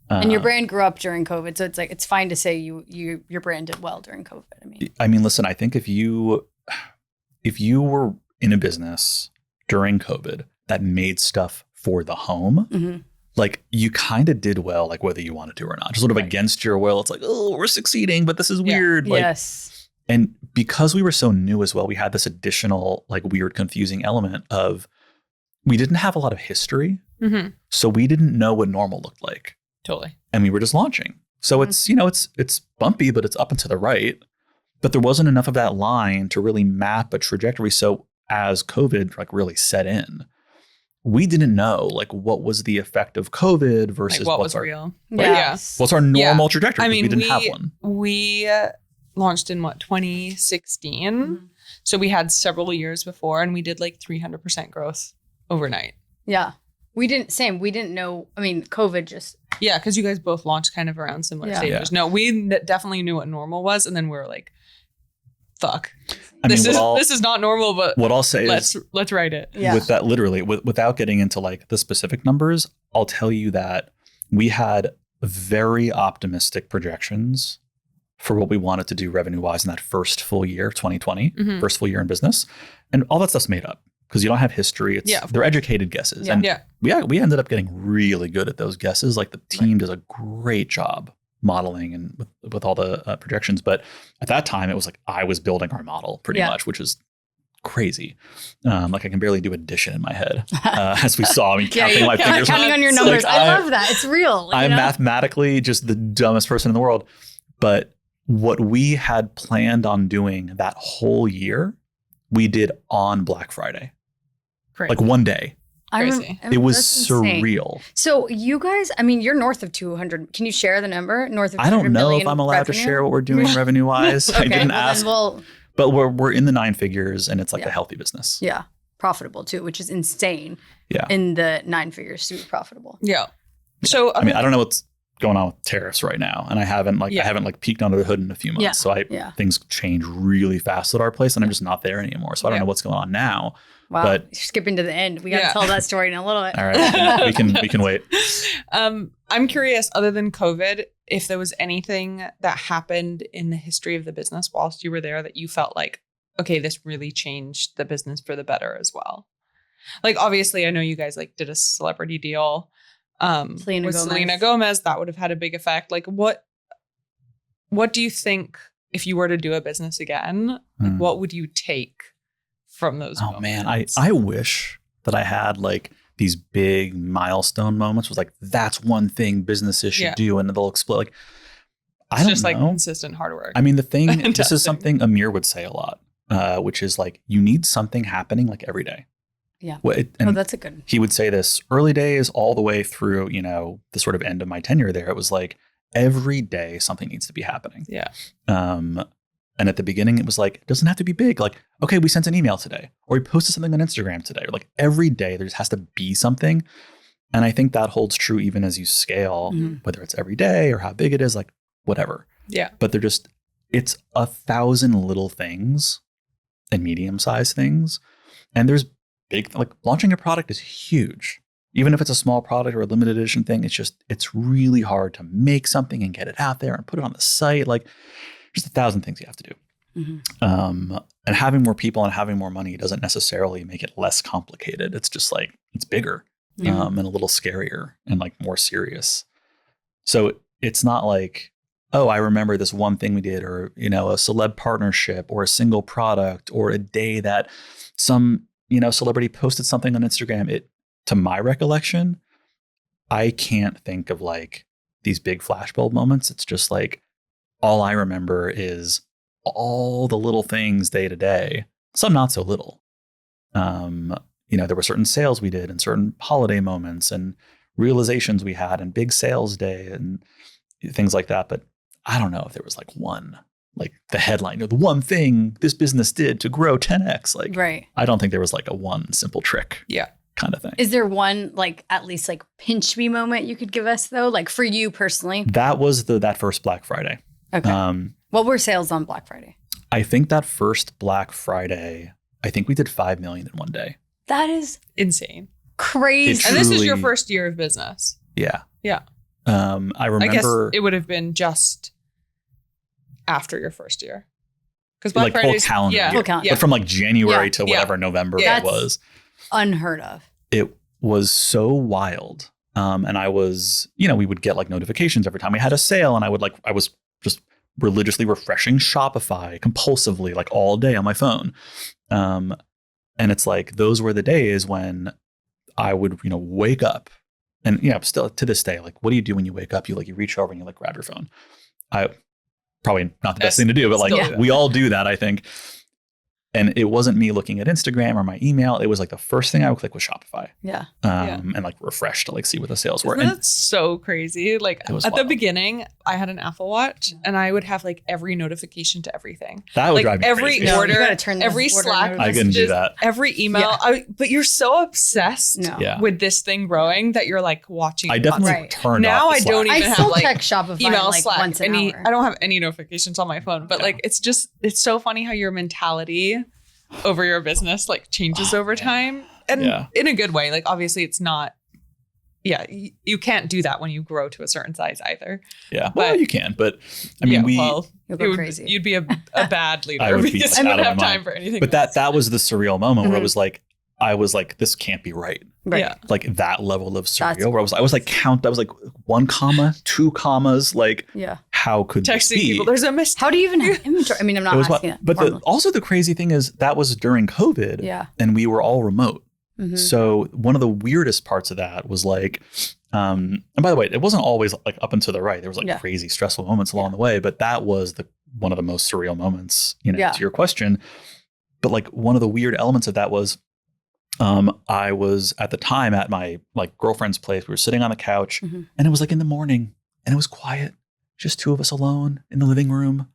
And your brand grew up during COVID. So it's like, it's fine to say your brand did well during COVID. I mean, listen, I think if you were in a business during COVID that made stuff for the home, like you kind of did well, like whether you wanted to or not, just sort of against your will. It's like, oh, we're succeeding, but this is weird. Like, yes. And because we were so new as well, we had this additional like weird, confusing element of we didn't have a lot of history. So we didn't know what normal looked like. Totally. And we were just launching. So it's, it's bumpy, but it's up and to the right. But there wasn't enough of that line to really map a trajectory. So as COVID like really set in, we didn't know like what was the effect of COVID versus Like what what's was our, real. Yes. what's our normal trajectory. I mean, we didn't have one. We launched in 2016. Mm-hmm. So we had several years before, and we did like 300% growth overnight. Yeah. We didn't know. I mean, COVID just. Yeah, because you guys both launched kind of around similar Yeah. stages. No, we definitely knew what normal was, and then we were like, "Fuck, I this mean, is not normal." But what I'll say is let's write it. Yeah. with that, literally, without getting into like the specific numbers, I'll tell you that we had very optimistic projections for what we wanted to do revenue wise in that first full year, 2020, Mhm. first full year in business, and all that stuff's made up because you don't have history. They're educated guesses, Yeah. and Yeah. we ended up getting really good at those guesses. Like the team does a great job modeling and with all the projections. But at that time, it was like I was building our model pretty much, which is crazy. Like I can barely do addition in my head, as we saw. I mean, counting my fingers. Counting on your numbers. Like, I love that. It's real. I'm mathematically just the dumbest person in the world. But what we had planned on doing that whole year, we did on Black Friday. Crazy. Like one day. Crazy. It was That's insane. surreal. So you guys, I mean, you're north of 200. Can you share the number? North of 200 I don't know million if I'm allowed to revenue? share what we're doing revenue wise. I didn't ask. Well, But we're in the 9 figures and it's like a healthy business. yeah, profitable too, which is insane. Yeah. In the 9 figures to be profitable. Yeah. So I mean, I don't know what's going on with tariffs right now, and I haven't peeked under the hood in a few months. Yeah. So things change really fast at our place, and I'm just not there anymore. So I don't know what's going on now. Wow. But You're skipping to the end. We got to tell that story in a little bit. all right, we can wait. I'm curious, other than COVID, if there was anything that happened in the history of the business whilst you were there that you felt like, okay, this really changed the business for the better as well. Like, obviously, I know you guys like did a celebrity deal with Selena Gomez. That would have had a big effect. Like, what do you think if you were to do a business again? Like, what would you take from those moments? Man, I wish that I had like these big milestone moments. Was like, that's one thing businesses should do, and they'll explode. Like, I don't know. Like consistent hard work. I mean, the thing, this is something Amir would say a lot, which is like, you need something happening like every day. Yeah. That's a good. He would say this early days all the way through, the sort of end of my tenure there. It was like every day something needs to be happening. Yeah. And at the beginning, it was like, it doesn't have to be big. Like, okay, we sent an email today, or we posted something on Instagram today. Or like every day there just has to be something. And I think that holds true even as you scale, whether it's every day or how big it is, like whatever. Yeah. But it's 1,000 little things and medium-sized things. And there's big, like launching a product is huge. Even if it's a small product or a limited edition thing, it's really hard to make something and get it out there and put it on the site. Like, just 1,000 things you have to do. And having more people and having more money doesn't necessarily make it less complicated. It's just like, it's bigger and a little scarier and like more serious. So it's not like, oh, I remember this one thing we did, or, a celeb partnership or a single product or a day that some, celebrity posted something on Instagram. To my recollection, I can't think of like these big flashbulb moments. It's just like, all I remember is all the little things day to day, some not so little. There were certain sales we did and certain holiday moments and realizations we had and big sales day and things like that. But I don't know if there was like one, like the headline or the one thing this business did to grow 10x. Like, right. I don't think there was like a one simple trick. Yeah. Kind of thing. Is there one, like, at least like pinch me moment you could give us though? Like for you personally? That was that first Black Friday. Okay. What were sales on Black Friday? I think that first Black Friday, I think we did 5 million in one day. That is insane. Crazy. And this is your first year of business. Yeah. Yeah. I remember. I guess it would have been just after your first year. Because Black like Friday's full calendar year. Full calendar. But from like January to whatever November it was. Unheard of. It was so wild. And I was, we would get like notifications every time we had a sale. And I was just religiously refreshing Shopify compulsively, like all day on my phone. And it's like, those were the days when I would, wake up and, still to this day, like, what do you do when you wake up? You reach over and you like grab your phone. Probably not the best thing to do, but like we all do that, I think. And it wasn't me looking at Instagram or my email. It was like the first thing I would click was Shopify. Yeah. And like refresh to like see what the sales were. Isn't that so crazy? Like at the wild. beginning, I had an Apple Watch and I would have like every notification to everything. That would like drive me every crazy. order, You gotta turn the every order Slack notifications. I couldn't do that. every email. But you're so obsessed No. with this thing growing that you're like watching. I definitely Right. turned Now off the I Slack. don't even I have still like check Shopify email, like Slack, once an hour. I don't have any notifications on my phone, but like it's so funny how your mentality over your business like changes over time, and in a good way. Like obviously it's not. Yeah, you can't do that when you grow to a certain size either. Yeah, well, you can, but I mean, You'll go crazy. You'd be a bad leader. I would be because out you of wouldn't my have time mind. for anything. But else. that was the surreal moment where I was like, this can't be right. Right. Yeah. Like that level of surreal That's where I was like 1 comma, 2 commas, like how could this texting be? people, there's a mistake. How do you even have inventory? I mean, I'm not It was asking that. but also the crazy thing is that was during COVID. Yeah. And we were all remote. Mhm. So one of the weirdest parts of that was like, and by the way, it wasn't always like up and to the right. There was like crazy stressful moments along the way, but that was one of the most surreal moments, to your question. But like one of the weird elements of that was, I was at the time at my like girlfriend's place. We were sitting on the couch and it was like in the morning and it was quiet, just 2 of us alone in the living room.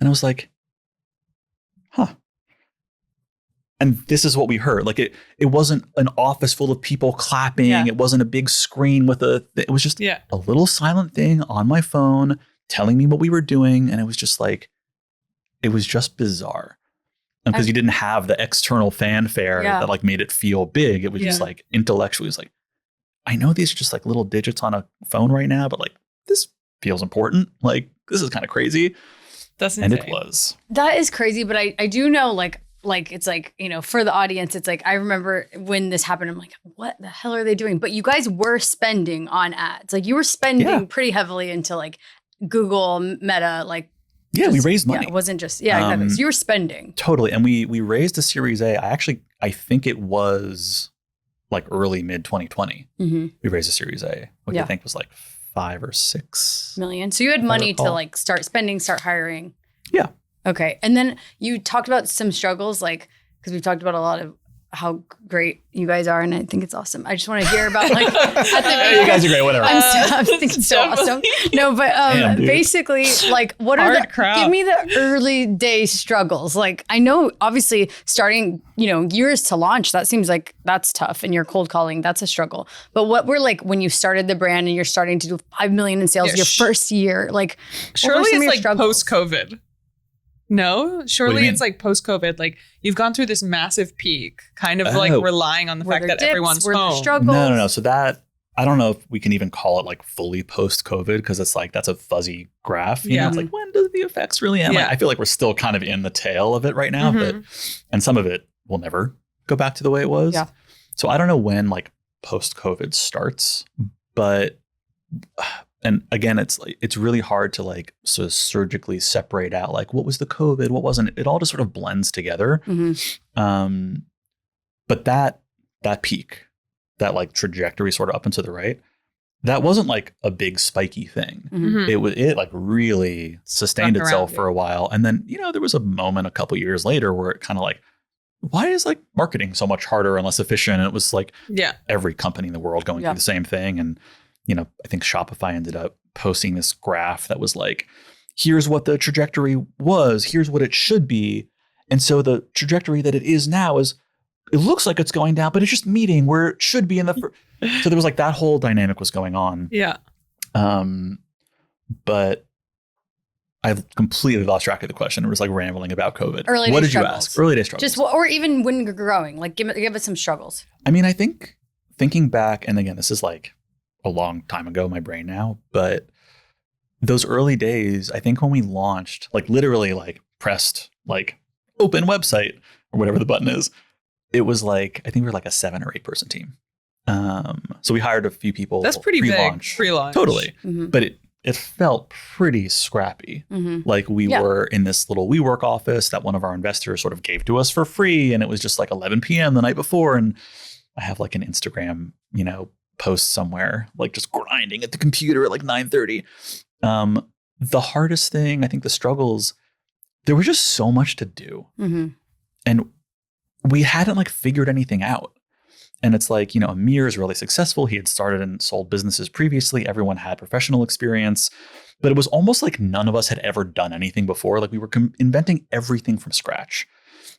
And I was like, huh. And this is what we heard. Like it wasn't an office full of people clapping. Yeah. It wasn't a big screen with it was just a little silent thing on my phone telling me what we were doing. And it was just like, it was just bizarre. Because you didn't have the external fanfare that like made it feel big. It was just like intellectually, it's like, I know these are just like little digits on a phone right now, but like this feels important. Like this is kind of crazy. That's insane. And it was. That is crazy, but I do know like it's like, for the audience, it's like, I remember when this happened, I'm like, what the hell are they doing? But you guys were spending on ads. Like you were spending pretty heavily into like Google, Meta, like. Yeah, we raised money. Yeah, it wasn't just, exactly. So you were spending. Totally. And we raised a Series A. I think it was like early mid 2020. Mm-hmm. We raised a Series A, which I think was like 5 or 6 million. So you had money to like start spending, start hiring. Yeah. Okay. And then you talked about some struggles, like, because we've talked about a lot of how great you guys are, and I think it's awesome. I just want to hear about like you guys are great, whatever. I'm thinking it's so awesome. No, but basically, like, what are give me the early day struggles? Like, I know obviously starting, years to launch, that seems like that's tough, and you're cold calling, that's a struggle. But what were like when you started the brand and you're starting to do 5 million in sales your first year? Like, surely it's like post-COVID. No, surely it's like post-COVID. Like you've gone through this massive peak, kind of like relying on the fact that everyone's home. No. So that, I don't know if we can even call it like fully post-COVID because it's like that's a fuzzy graph. You know, it's like when do the effects really end? Like, I feel like we're still kind of in the tail of it right now, and some of it will never go back to the way it was. Yeah. So I don't know when like post-COVID starts, but. And again, it's really hard to like sort of surgically separate out like what was the COVID, what wasn't. It all just sort of blends together. Mm-hmm. But that peak, that like trajectory sort of up and to the right, that wasn't like a big spiky thing. Mm-hmm. It like really sustained itself for a while, and then there was a moment a couple years later where it kind of like, why is like marketing so much harder and less efficient? And it was like every company in the world going through the same thing, and. I think Shopify ended up posting this graph that was like, here's what the trajectory was, here's what it should be. And so the trajectory that it is now it looks like it's going down, but it's just meeting where it should be in the so there was like that whole dynamic was going on. Yeah. But I've completely lost track of the question. It was like rambling about COVID. What did you ask? Early day struggles. Or even when you're growing, like give us some struggles. I mean, I think thinking back, and again, this is like a long time ago, my brain now, but those early days, I think when we launched, like literally like pressed like open website or whatever the button is, it was like, I think we were like a 7 or 8 person team. So we hired a few people. That's pretty pre-launch. big. Pre-launch. Totally. Mm-hmm. But it felt pretty scrappy. Mm-hmm. Like we were in this little WeWork office that one of our investors sort of gave to us for free. And it was just like 11 p.m. the night before. And I have like an Instagram, post somewhere, like just grinding at the computer at like 9:30. The hardest thing, I think the struggles, there was just so much to do. Mm-hmm. And we hadn't like figured anything out. And it's like, Amir is really successful. He had started and sold businesses previously. Everyone had professional experience, but it was almost like none of us had ever done anything before. Like we were inventing everything from scratch.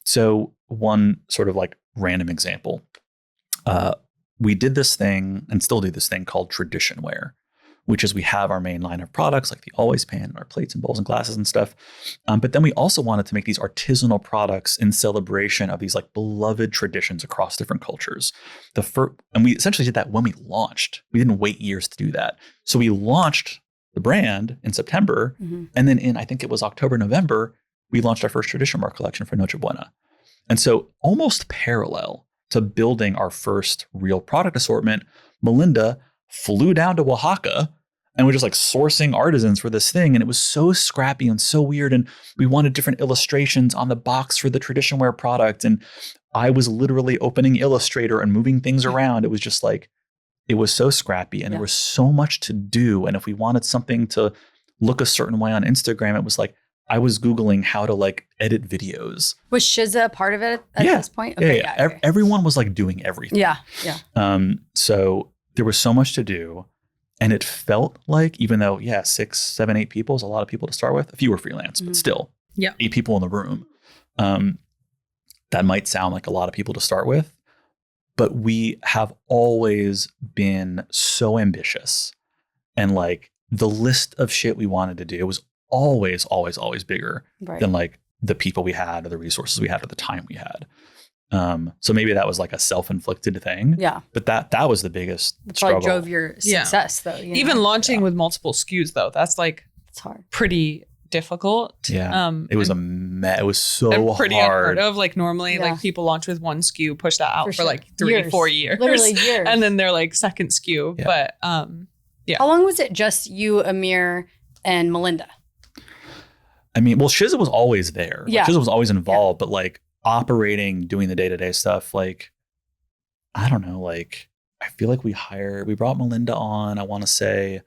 So one sort of like random example, we did this thing and still do this thing called tradition wear, which is we have our main line of products like the Always Pan, our plates and bowls and glasses and stuff. But then we also wanted to make these artisanal products in celebration of these like beloved traditions across different cultures. And we essentially did that when we launched. We didn't wait years to do that. So we launched the brand in September. And then in, I think it was October, November, we launched our first tradition wear collection for Noche Buena. And so almost parallel to building our first real product assortment, Melinda flew down to Oaxaca and we're just like sourcing artisans for this thing. And it was so scrappy and so weird. And we wanted different illustrations on the box for the tradition wear product. And I was literally opening Illustrator and moving things around. It was just like, it was so scrappy and there was so much to do. And if we wanted something to look a certain way on Instagram, it was like, I was Googling how to like edit videos. Was Shiza a part of it at this point? Okay, yeah. Everyone was like doing everything. Yeah. So there was so much to do. And it felt like, even though, 6, 7, 8 people is a lot of people to start with. A few were freelance, but still, 8 people in the room. That might sound like a lot of people to start with. But we have always been so ambitious. And like the list of shit we wanted to do was always, always, always bigger than like the people we had or the resources we had or the time we had. So maybe that was like a self-inflicted thing. Yeah. But that was the biggest struggle. Probably drove your success though. Even launching with multiple SKUs though, that's like, it's hard. Pretty difficult. Yeah. It was it was so pretty hard. Unheard of. Like normally like people launch with one SKU, push that out for like 3-4 years. Literally years. And then they're like second SKU. Yeah. But How long was it just you, Amir, and Melinda? I mean, well, Shiza was always there. Like, Shiza was always involved, but like operating, doing the day-to-day stuff, like, I don't know, like, I feel like we brought Melinda on, I want to say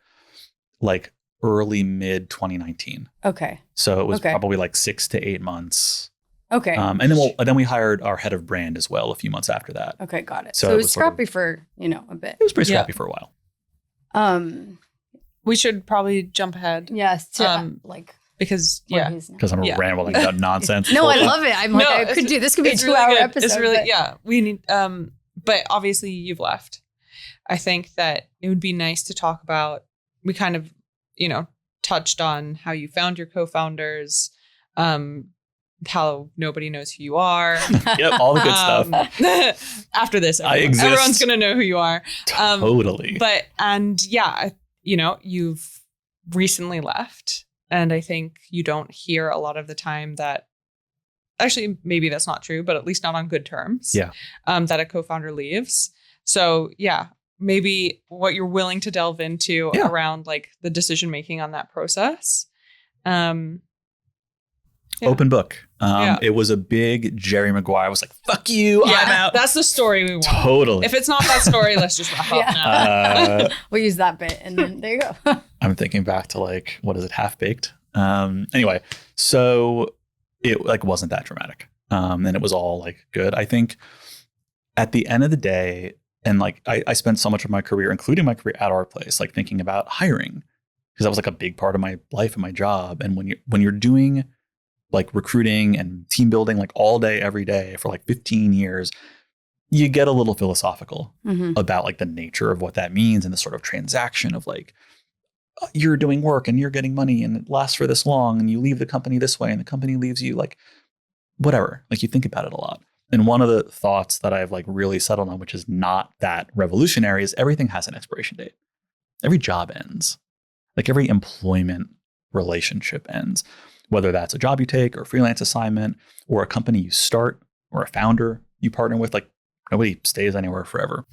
like early mid 2019. Okay. So it was probably like 6 to 8 months. Okay. And then we hired our head of brand as well a few months after that. Okay, got it. So it was scrappy for, a bit. It was pretty scrappy for a while. We should probably jump ahead. Yes. Because I'm rambling about nonsense. No, I love it. I'm like, I could do this. Could be a 2-hour episode. It's really we need. But obviously you've left. I think that it would be nice to talk about. We kind of, touched on how you found your co-founders, how nobody knows who you are. Yep, all the good stuff. After this, everyone's gonna know who you are. Totally. You've recently left. And I think you don't hear a lot of the time that, actually, maybe that's not true, but at least not on good terms. Yeah. That a co-founder leaves. So maybe what you're willing to delve into around like the decision making on that process. Open book. It was a big Jerry Maguire was like, fuck you, I'm out. That's the story we want. Totally. If it's not that story, let's just wrap up now. We'll use that bit and then there you go. I'm thinking back to like, what is it, Half Baked? Anyway, so it like wasn't that dramatic. And it was all like good. I think at the end of the day, and like I spent so much of my career, including my career at our place, like thinking about hiring, because that was like a big part of my life and my job. And when you're doing like recruiting and team building like all day, every day for like 15 years, you get a little philosophical about like the nature of what that means and the sort of transaction of like, you're doing work and you're getting money and it lasts for this long and you leave the company this way and the company leaves you, like whatever, like you think about it a lot. And one of the thoughts that I've like really settled on, which is not that revolutionary, is everything has an expiration date. Every job ends. Like every employment relationship ends. Whether that's a job you take or a freelance assignment or a company you start or a founder you partner with, like nobody stays anywhere forever.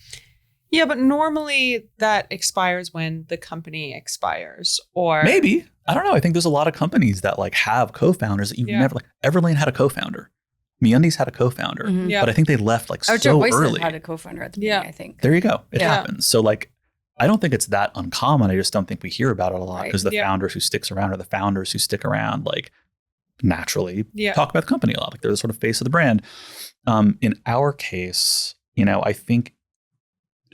Yeah, but normally that expires when the company expires, or maybe, I don't know. I think there's a lot of companies that like have co-founders that you've never, like Everlane had a co-founder. MeUndies had a co-founder, but I think they left like so early. Had a co-founder at the beginning, I think. There you go. It happens. So like, I don't think it's that uncommon. I just don't think we hear about it a lot because the founders who sticks around are the founders who stick around like naturally talk about the company a lot. Like they're the sort of face of the brand. In our case, I think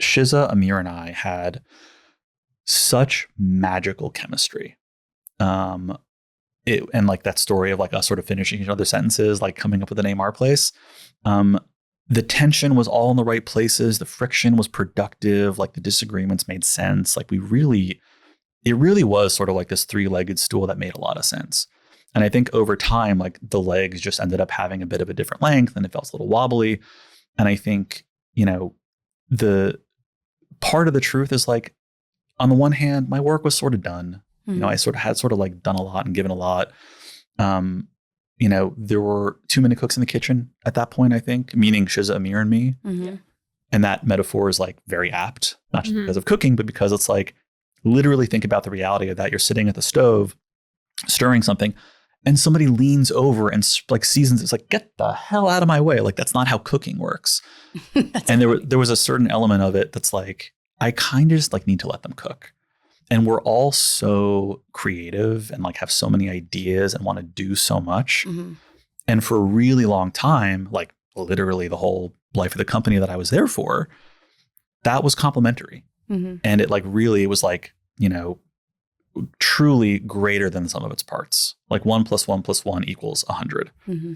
Shiza, Amir, and I had such magical chemistry. And like that story of like us sort of finishing each other's sentences, like coming up with the name Our Place. The tension was all in the right places. The friction was productive. Like the disagreements made sense. Like it really was sort of like this 3-legged stool that made a lot of sense. And I think over time, like the legs just ended up having a bit of a different length and it felt a little wobbly. And I think, the part of the truth is like, on the one hand, my work was sort of done. Mm-hmm. I sort of like done a lot and given a lot. There were too many cooks in the kitchen at that point, I think, meaning Shiza, Amir, and me. Mm-hmm. And that metaphor is like very apt, not just because of cooking, but because it's like, literally think about the reality of that. You're sitting at the stove, stirring something, and somebody leans over and like seasons. It's like, get the hell out of my way. Like, that's not how cooking works. And there was a certain element of it that's like, I kind of just like need to let them cook. And we're all so creative and like have so many ideas and want to do so much. Mm-hmm. And for a really long time, like literally the whole life of the company that I was there for, that was complimentary. Mm-hmm. And it like really was like, truly greater than the sum of its parts. Like 1 + 1 + 1 = 100. Mm-hmm.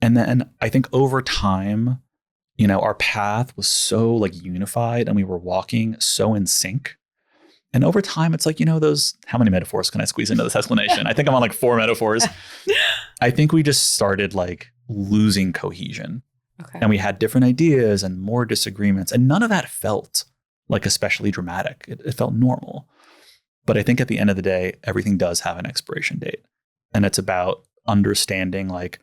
And then I think over time, our path was so like unified and we were walking so in sync. And over time, it's like, those, how many metaphors can I squeeze into this explanation? I think I'm on like 4 metaphors. I think we just started like losing cohesion. Okay. And we had different ideas and more disagreements. And none of that felt like especially dramatic. It felt normal. But I think at the end of the day, everything does have an expiration date. And it's about understanding like,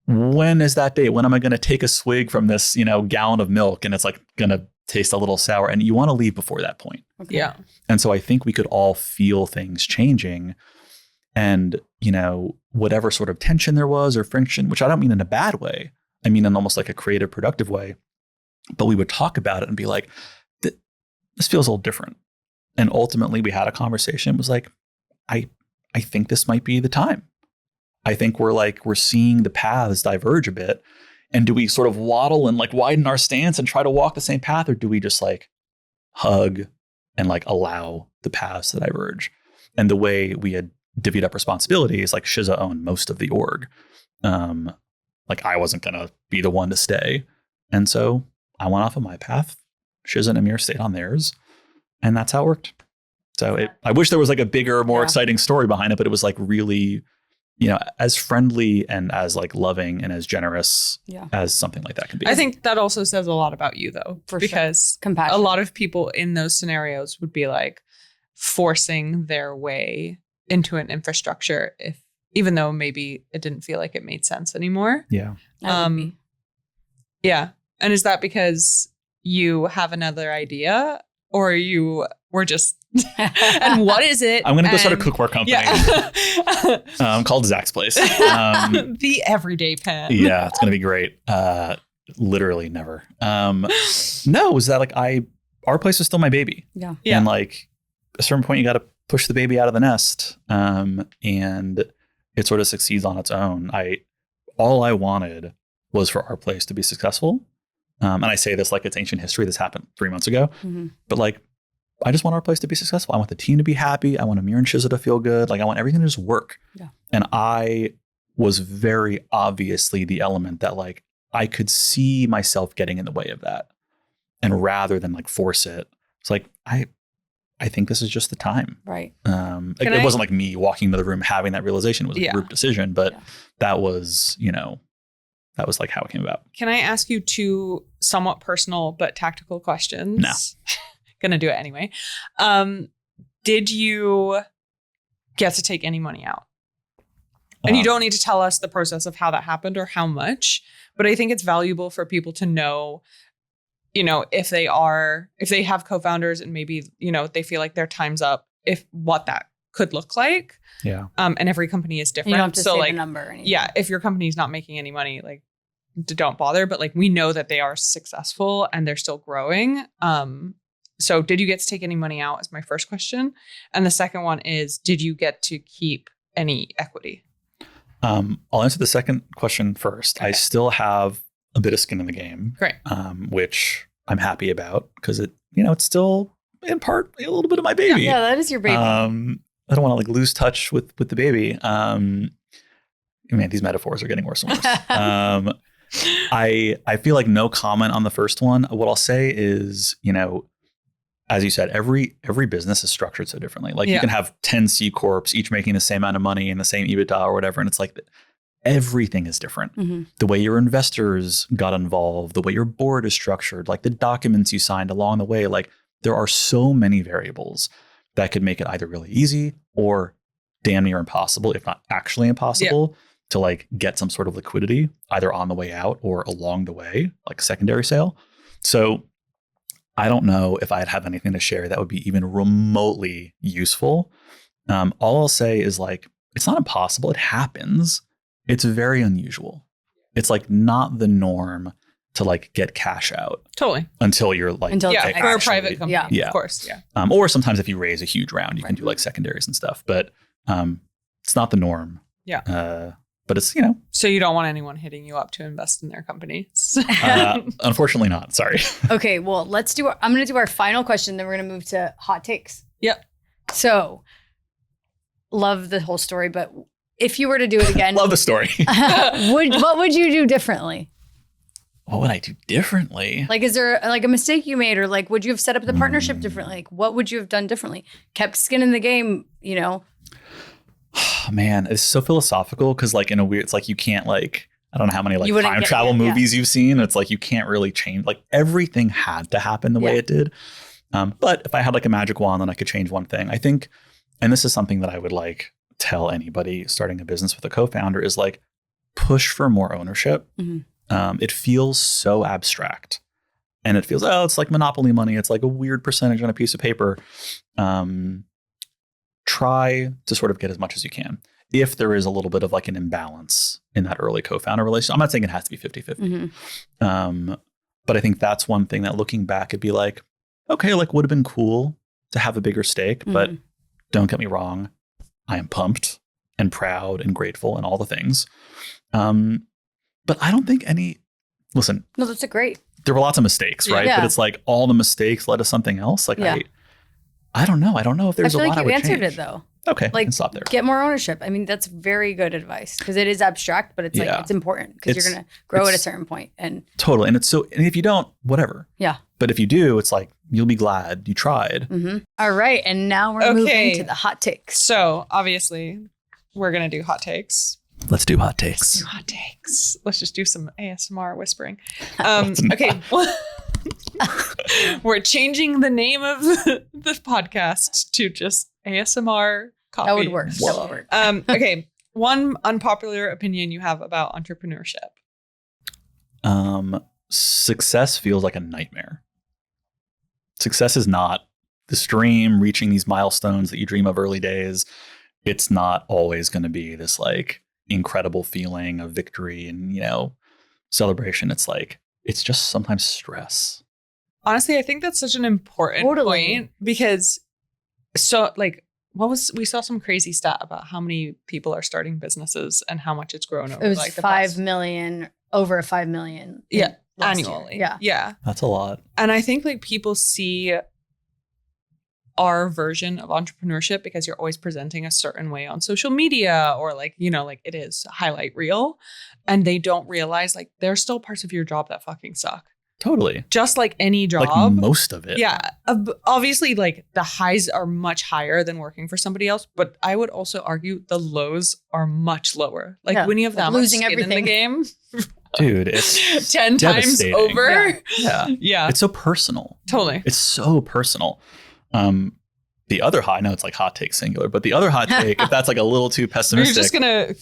when is that date? When am I going to take a swig from this, gallon of milk and it's like going to taste a little sour? And you want to leave before that point. Okay. Yeah. And so I think we could all feel things changing and, whatever sort of tension there was or friction, which I don't mean in a bad way. I mean, in almost like a creative, productive way. But we would talk about it and be like, this feels a little different. And ultimately we had a conversation. It was like, I think this might be the time. I think we're seeing the paths diverge a bit. And do we sort of waddle and like widen our stance and try to walk the same path? Or do we just like hug and like allow the paths to diverge? And the way we had divvied up responsibilities, like Shiza owned most of the org. Like I wasn't going to be the one to stay. And so I went off of my path. Shiza and Amir stayed on theirs. And that's how it worked. So I wish there was like a bigger, more exciting story behind it, but it was like really, as friendly and as like loving and as generous as something like that can be. I think that also says a lot about you though, because a lot of people in those scenarios would be like forcing their way into an infrastructure even though maybe it didn't feel like it made sense anymore. Yeah. Yeah. And is that because you have another idea? Or you were just, and what is it? I'm going to go start a cookware company called Zach's Place. The Everyday Pan. Yeah, it's going to be great. Literally never. No, it was that like Our Place was still my baby. Yeah. And like at a certain point, you got to push the baby out of the nest. And it sort of succeeds on its own. All I wanted was for Our Place to be successful. And I say this like it's ancient history. This happened 3 months ago. Mm-hmm. But like, I just want Our Place to be successful. I want the team to be happy. I want Amir and Shiza to feel good. Like I want everything to just work. Yeah. And I was very obviously the element that like I could see myself getting in the way of that. And rather than like force it, it's like, I think this is just the time. Right. It wasn't like me walking into the room having that realization. It was a group decision, but that was, that was like how it came about. Can I ask you 2 somewhat personal but tactical questions? No. Gonna do it anyway. Did you get to take any money out? And you don't need to tell us the process of how that happened or how much, but I think it's valuable for people to know, if they have co-founders and maybe, they feel like their time's up, what that could look like. Yeah. And every company is different. You don't have to so say like, the number or anything. Yeah. If your company's not making any money, like don't bother. But like, we know that they are successful and they're still growing. So did you get to take any money out is my first question. And the second one is, did you get to keep any equity? I'll answer the second question first. Okay. I still have a bit of skin in the game. Great. Which I'm happy about because it's still in part a little bit of my baby. Yeah, that is your baby. I don't want to like lose touch with the baby. Man, these metaphors are getting worse and worse. I feel like no comment on the first one. What I'll say is, as you said, every business is structured so differently. Like you can have 10 C corps, each making the same amount of money and the same EBITDA or whatever. And it's like everything is different. Mm-hmm. The way your investors got involved, the way your board is structured, like the documents you signed along the way, like there are so many variables that could make it either really easy or damn near impossible, if not actually impossible, to like get some sort of liquidity either on the way out or along the way, like secondary sale. So I don't know if I'd have anything to share that would be even remotely useful. All I'll say is like, it's not impossible. It happens. It's very unusual. It's like not the norm to like get cash out. Totally. Until you're like, for a private company. Yeah. Of course. Yeah. Or sometimes if you raise a huge round, you can do like secondaries and stuff, but it's not the norm. Yeah. But it's, So you don't want anyone hitting you up to invest in their companies. Unfortunately not. Sorry. Okay, well, I'm going to do our final question, then we're going to move to hot takes. Yep. So, love the whole story, but if you were to do it again, Love the story. what would you do differently? What would I do differently? Like, is there like a mistake you made, or like, would you have set up the partnership differently? Like, what would you have done differently? Kept skin in the game, Oh, man, it's so philosophical because like in a weird, it's like you can't like, I don't know how many like time travel movies you've seen. It's like you can't really change, like everything had to happen the way it did. But if I had like a magic wand, then I could change one thing. I think, and this is something that I would like tell anybody starting a business with a co-founder is like push for more ownership. Mm-hmm. It feels so abstract and it feels, it's like monopoly money. It's like a weird percentage on a piece of paper. Try to sort of get as much as you can. If there is a little bit of like an imbalance in that early co-founder relationship, I'm not saying it has to be 50-50. Mm-hmm. But I think that's one thing that looking back, it'd be like, okay, like would have been cool to have a bigger stake, but don't get me wrong. I am pumped and proud and grateful and all the things. But I don't think listen. No, that's there were lots of mistakes, right? Yeah. But it's like all the mistakes led to something else. Like I don't know. I don't know if there's a lot I would change. I feel like you answered it though. Okay, like can stop there. Get more ownership. I mean, that's very good advice because it is abstract, but it's like it's important because you're gonna grow at a certain point. And totally. And and if you don't, whatever. Yeah. But if you do, it's like you'll be glad you tried. Mm-hmm. All right, and now we're moving to the hot takes. So obviously, we're gonna do hot takes. Let's do hot takes. Let's just do some ASMR whispering. Okay. We're changing the name of the podcast to just ASMR coffee. That would work. Okay. One unpopular opinion you have about entrepreneurship. Success feels like a nightmare. Success is not this dream, reaching these milestones that you dream of early days. It's not always going to be this like incredible feeling of victory and, celebration. It's like, it's just sometimes stress. Honestly, I think that's such an important point because we saw some crazy stat about how many people are starting businesses and how much it's grown over. It was like the 5 million, over 5 million. Yeah. Annually. Year. Yeah. That's a lot. And I think like people see our version of entrepreneurship because you're always presenting a certain way on social media or like it is a highlight reel, and they don't realize like there's still parts of your job that fucking suck. Totally. Just like any job. Like most of it. Yeah. Obviously like the highs are much higher than working for somebody else, but I would also argue the lows are much lower. Like when you have that losing much skin everything in the game. Dude, it's 10 times over. Yeah. It's so personal. Totally. It's so personal. The other hot, I know it's like hot take singular, but the other hot take, if that's like a little too pessimistic. You're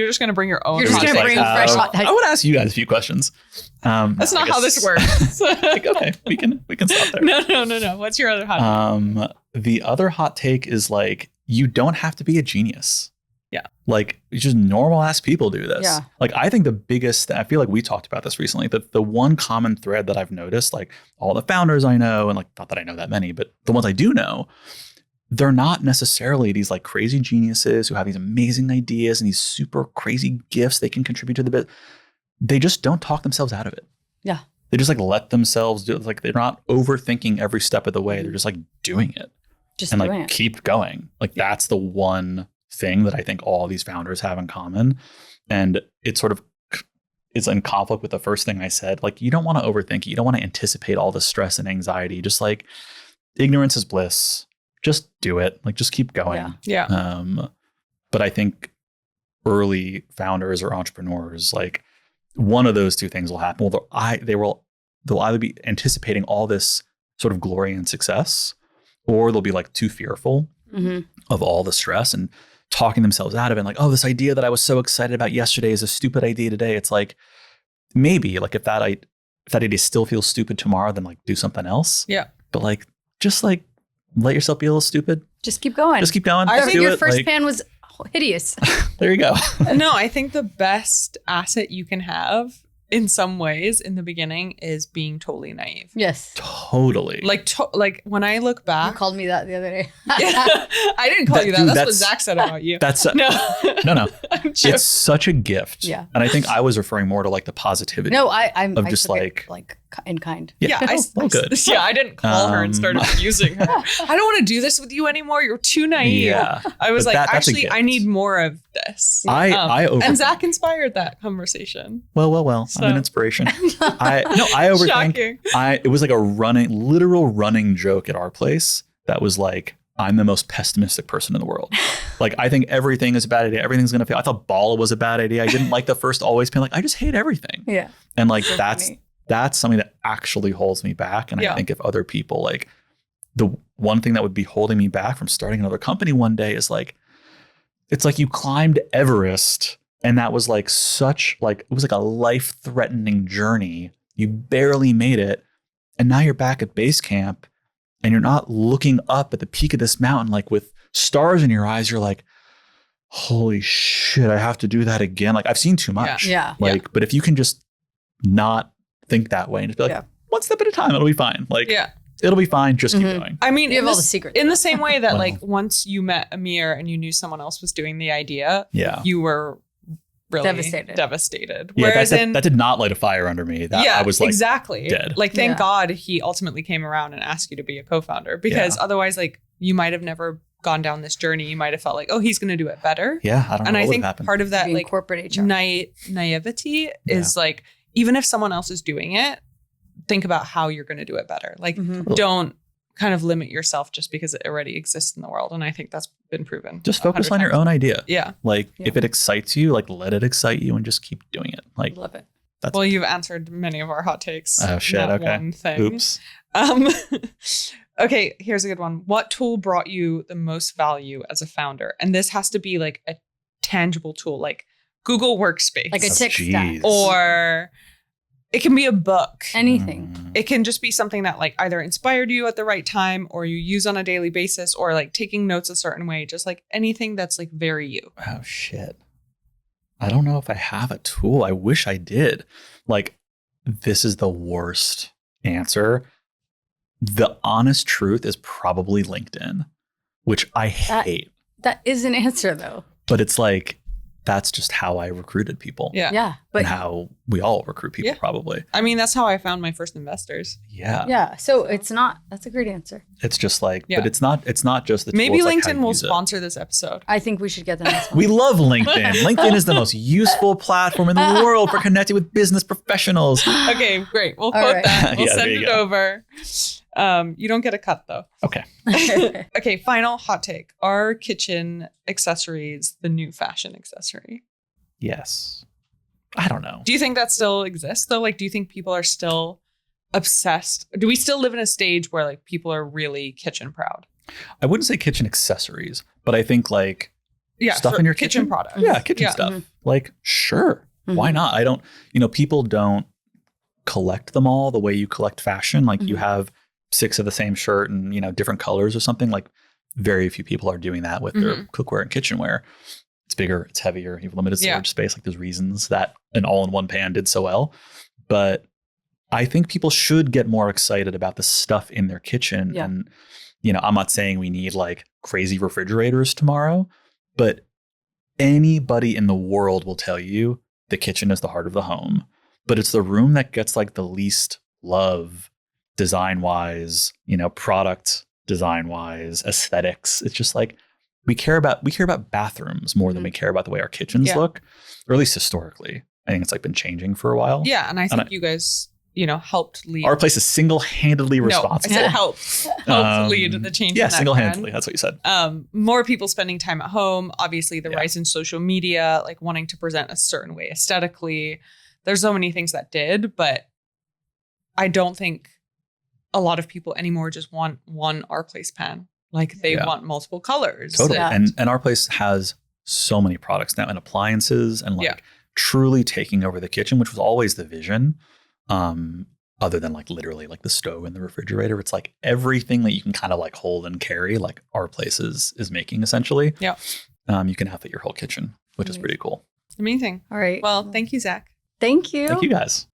just going to bring your own. You're just going to bring fresh hot take. I want to ask you guys a few questions. That's not how this works. Like, okay, we can stop there. No. What's your other hot take? The other hot take is like, you don't have to be a genius. Yeah. Like just normal ass people do this. Yeah. Like I think the biggest, I feel like we talked about this recently, the one common thread that I've noticed, like all the founders I know, and like not that I know that many, but the ones I do know, they're not necessarily these like crazy geniuses who have these amazing ideas and these super crazy gifts they can contribute to the bit. They just don't talk themselves out of it. Yeah. They just like let themselves do it. Like they're not overthinking every step of the way. They're just like doing it. Just and doing like it. keep going. Like that's the one thing that I think all these founders have in common. And it sort of is in conflict with the first thing I said. Like you don't want to overthink it. You don't want to anticipate all the stress and anxiety. Just like ignorance is bliss. Just do it. Like just keep going. Yeah. But I think early founders or entrepreneurs, like one of those two things will happen. Well, they'll either be anticipating all this sort of glory and success, or they'll be like too fearful of all the stress and talking themselves out of it. And like, oh, this idea that I was so excited about yesterday is a stupid idea today. It's like, maybe like if that idea still feels stupid tomorrow, then like do something else. Yeah. But like, just like let yourself be a little stupid. Just keep going. Just keep going. I Just think do your it. first Like, pan was hideous. there you go. No, I think the best asset you can have in some ways in the beginning is being totally naive. Yes. Totally. Like when I look You back, called me that the other day. I didn't call you that. Dude, That's what Zach said about you. That's no. no. I'm joking. It's such a gift. Yeah. And I think I was referring more to like the positivity. No, I'm Of I just took it, like in kind. Yeah, good. Yeah, I didn't call her and start abusing her. I don't want to do this with you anymore. You're too naive. Yeah. I was But like, that's a actually, gift. I need more of this. I over. And Zach inspired that conversation. Well. So- I'm an inspiration. I overthink. Shocking. It was like a literal running joke at our place that was like, I'm the most pessimistic person in the world. Like, I think everything is a bad idea. Everything's going to fail. I thought Bala was a bad idea. I didn't like the first Always Pan. Like, I just hate everything. Yeah. And like, So funny. that's something that actually holds me back. And Yeah. I think if other people, like the one thing that would be holding me back from starting another company one day is like, it's like you climbed Everest and that was like it was like a life-threatening journey. You barely made it. And now you're back at base camp and you're not looking up at the peak of this mountain, like with stars in your eyes. You're like, holy shit, I have to do that again. Like I've seen too much. Yeah. Like, but if you can just not think that way and just be like, Yeah. one step at a time, it'll be fine. Like, Yeah. it'll be fine. Just keep going. I mean, You have in all the the secrets. in the same way that Well. like once you met Amir and you knew someone else was doing the idea, Yeah. you were really Devastated. Yeah, Whereas that did not light a fire under me. That I was like, exactly dead. Like, thank Yeah. God he ultimately came around and asked you to be a co-founder, because otherwise, like, you might have never gone down this journey. You might have felt like, oh, he's going to do it better. yeah, I don't know And what I would think have happened. part of that, Being like, corporate HR. naivety is like, even if someone else is doing it, think about how you're going to do it better. Like, Mhm. don't kind of limit yourself just because it already exists in the world. And I think that's been proven. Just focus 100 on your times. own idea. Yeah. Like Yeah. if it excites you, like let it excite you and just keep doing it. Like Love it. that's Well, you've answered many of our hot takes. Oh, shit, Not okay. One thing. oops. Um, okay, here's a good one. What tool brought you the most value as a founder? And this has to be like a tangible tool, like Google Workspace. Like a Oh, tick stack. geez. or it can be a book. Anything. It can just be something that like either inspired you at the right time or you use on a daily basis, or like taking notes a certain way, just like anything that's like very you. Oh shit. I don't know if I have a tool. I wish I did. Like this is the worst answer. The honest truth is probably LinkedIn, which I hate. That is an answer though. But it's like that's just how I recruited people. Yeah. Yeah. But And how we all recruit people Yeah. probably. I mean, that's how I found my first investors. Yeah. yeah. So that's a great answer. It's just like, Yeah. but it's not just the tool, Maybe it's like how LinkedIn you will use it. sponsor this episode. I think we should get the next one. We love LinkedIn. LinkedIn is the most useful platform in the world for connecting with business professionals. Okay, great. We'll All quote right. that. We'll Yeah, send there you it go. over. You don't get a cut though. Okay. Okay, final hot take. Are kitchen accessories the new fashion accessory? Yes. I don't know. Do you think that still exists though? Like, do you think people are still obsessed? Do we still live in a stage where like people are really kitchen proud? I wouldn't say kitchen accessories, but I think like Yeah, stuff for in your kitchen kitchen products. Yeah, kitchen Yeah. stuff. Mhm. Like, sure. Why Mhm. not? I don't, people don't collect them all the way you collect fashion. Like you Mhm. have 6 of the same shirt and, different colors or something. Like very few people are doing that with their cookware and kitchenware. It's bigger, it's heavier, you have limited Yeah. storage space. Like there's reasons that an all-in-one pan did so well. But I think people should get more excited about the stuff in their kitchen Yeah. and I'm not saying we need like crazy refrigerators tomorrow, but anybody in the world will tell you the kitchen is the heart of the home, but it's the room that gets like the least love design wise, product design wise, aesthetics. It's just like we care about bathrooms more than we care about the way our kitchens look, or at least historically. I think it's like been changing for a while. Yeah, and I think you guys, helped lead. Our place is single-handedly responsible. I said helped lead the change. Yeah, single-handedly. That's what you said. More people spending time at home. Obviously, the rise in social media, like wanting to present a certain way aesthetically. There's so many things that did, but I don't think a lot of people anymore just want one Our Place pan. Like they want multiple colors. Totally. And Our Place has so many products now and appliances and like truly taking over the kitchen, which was always the vision. Other than like literally like the stove and the refrigerator, it's like everything that you can kind of like hold and carry, like Our Place is making essentially. Yeah. You can outfit your whole kitchen, which is pretty cool. Amazing. All right. Well, thank you, Zach. Thank you. Thank you guys.